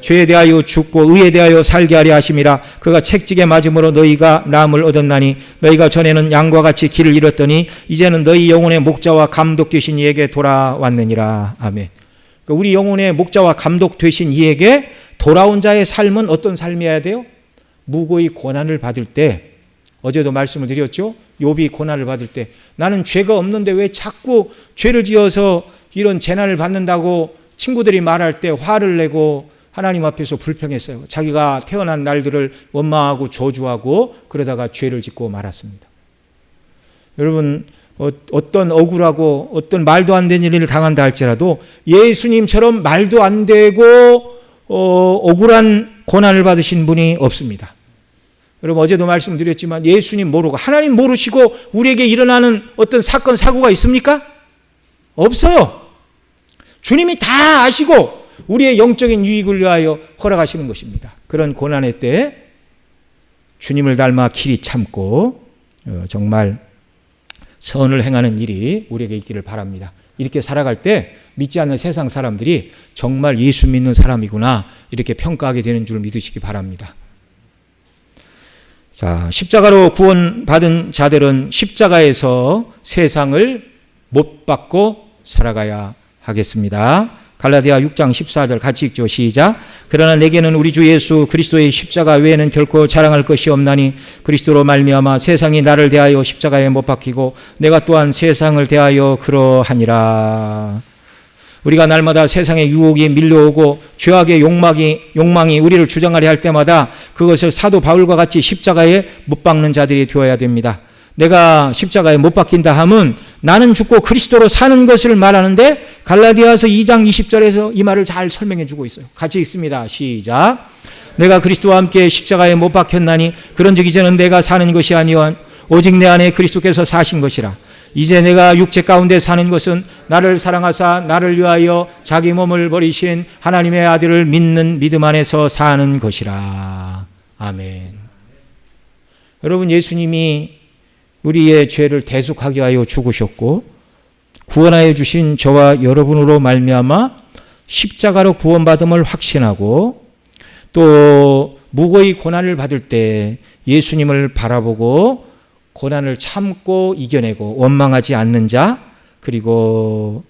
죄에 대하여 죽고 의에 대하여 살게 하려 하심이라. 그가 책찍에 맞음으로 너희가 나음을 얻었나니 너희가 전에는 양과 같이 길을 잃었더니 이제는 너희 영혼의 목자와 감독 되신 이에게 돌아왔느니라. 아멘. 우리 영혼의 목자와 감독 되신 이에게 돌아온 자의 삶은 어떤 삶이어야 돼요? 무고히 고난을 받을 때, 어제도 말씀을 드렸죠? 욥이 고난을 받을 때 나는 죄가 없는데 왜 자꾸 죄를 지어서 이런 재난을 받는다고 친구들이 말할 때 화를 내고 하나님 앞에서 불평했어요. 자기가 태어난 날들을 원망하고 저주하고 그러다가 죄를 짓고 말았습니다. 여러분, 어떤 억울하고 어떤 말도 안 되는 일을 당한다 할지라도 예수님처럼 말도 안 되고 억울한 고난을 받으신 분이 없습니다. 여러분, 어제도 말씀드렸지만 예수님 모르고 하나님 모르시고 우리에게 일어나는 어떤 사건 사고가 있습니까? 없어요. 주님이 다 아시고 우리의 영적인 유익을 위하여 허락하시는 것입니다. 그런 고난의 때에 주님을 닮아 길이 참고 정말 선을 행하는 일이 우리에게 있기를 바랍니다. 이렇게 살아갈 때 믿지 않는 세상 사람들이 정말 예수 믿는 사람이구나 이렇게 평가하게 되는 줄 믿으시기 바랍니다. 자, 십자가로 구원받은 자들은 십자가에서 세상을 못 받고 살아가야 하겠습니다. 갈라디아 6장 14절 같이 읽죠. 시작. 그러나 내게는 우리 주 예수 그리스도의 십자가 외에는 결코 자랑할 것이 없나니 그리스도로 말미암아 세상이 나를 대하여 십자가에 못 박히고 내가 또한 세상을 대하여 그러하니라. 우리가 날마다 세상의 유혹이 밀려오고 죄악의 욕망이 우리를 주장하려 할 때마다 그것을 사도 바울과 같이 십자가에 못 박는 자들이 되어야 됩니다. 내가 십자가에 못 박힌다 함은 나는 죽고 그리스도로 사는 것을 말하는데 갈라디아서 2장 20절에서 이 말을 잘 설명해 주고 있어요. 같이 읽습니다. 시작. 내가 그리스도와 함께 십자가에 못 박혔나니 그런즉 이제는 내가 사는 것이 아니요 오직 내 안에 그리스도께서 사신 것이라. 이제 내가 육체 가운데 사는 것은 나를 사랑하사 나를 위하여 자기 몸을 버리신 하나님의 아들을 믿는 믿음 안에서 사는 것이라. 아멘. 여러분, 예수님이 우리의 죄를 대속하게 하여 죽으셨고 구원하여 주신 저와 여러분으로 말미암아 십자가로 구원받음을 확신하고 또 무고히 고난을 받을 때 예수님을 바라보고 고난을 참고 이겨내고 원망하지 않는 자, 그리고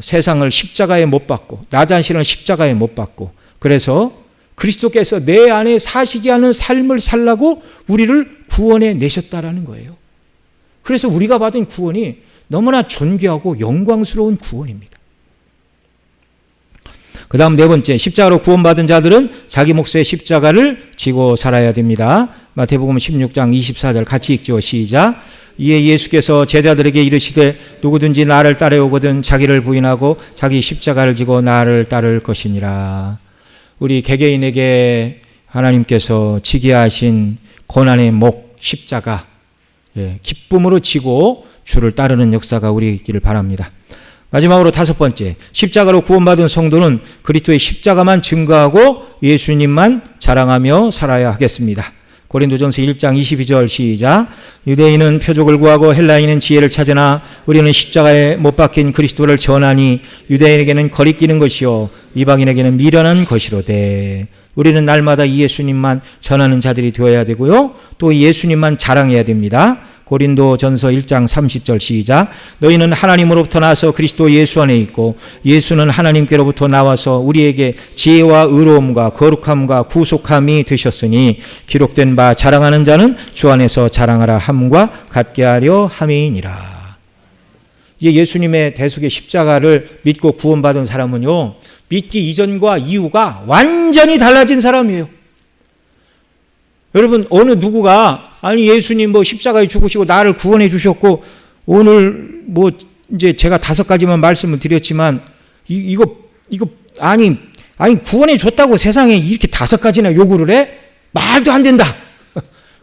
세상을 십자가에 못 박고 나 자신을 십자가에 못 박고 그래서 그리스도께서 내 안에 사시게 하는 삶을 살라고 우리를 구원해 내셨다라는 거예요. 그래서 우리가 받은 구원이 너무나 존귀하고 영광스러운 구원입니다. 그 다음 네 번째, 십자가로 구원받은 자들은 자기 몫의 십자가를 지고 살아야 됩니다. 마태복음 16장 24절 같이 읽죠. 시작. 이에 예수께서 제자들에게 이르시되 누구든지 나를 따라오거든 자기를 부인하고 자기 십자가를 지고 나를 따를 것이니라. 우리 개개인에게 하나님께서 지게 하신 고난의 목 십자가, 기쁨으로 지고 주를 따르는 역사가 우리에게 있기를 바랍니다. 마지막으로 다섯 번째, 십자가로 구원받은 성도는 그리스도의 십자가만 증거하고 예수님만 자랑하며 살아야 하겠습니다. 고린도전서 1장 22절 시작. 유대인은 표적을 구하고 헬라인은 지혜를 찾으나 우리는 십자가에 못 박힌 그리스도를 전하니 유대인에게는 거리끼는 것이요 이방인에게는 미련한 것이로되. 우리는 날마다 이 예수님만 전하는 자들이 되어야 되고요, 또 예수님만 자랑해야 됩니다. 고린도전서 1장 30절 시작. 너희는 하나님으로부터 나서 그리스도 예수 안에 있고 예수는 하나님께로부터 나와서 우리에게 지혜와 의로움과 거룩함과 구속함이 되셨으니 기록된 바 자랑하는 자는 주 안에서 자랑하라 함과 같게 하려 함이니라. 이게 예수님의 대속의 십자가를 믿고 구원받은 사람은요, 믿기 이전과 이후가 완전히 달라진 사람이에요. 여러분, 어느 누구가 아니 예수님 십자가에 죽으시고 나를 구원해 주셨고 오늘 이제 제가 5가지만 말씀을 드렸지만 이거 아니 구원해 줬다고 세상에 이렇게 5가지나 요구를 해? 말도 안 된다.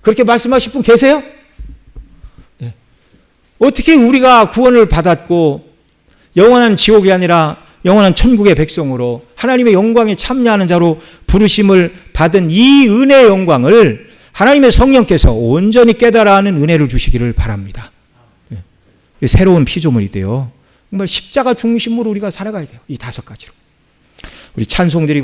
그렇게 말씀하실 분 계세요? 네. 어떻게 우리가 구원을 받았고 영원한 지옥이 아니라 영원한 천국의 백성으로 하나님의 영광에 참여하는 자로 부르심을 받은 이 은혜의 영광을 하나님의 성령께서 온전히 깨달아 하는 은혜를 주시기를 바랍니다. 새로운 피조물이 돼요. 정말 십자가 중심으로 우리가 살아가야 돼요. 이 5가지로. 우리 찬송들이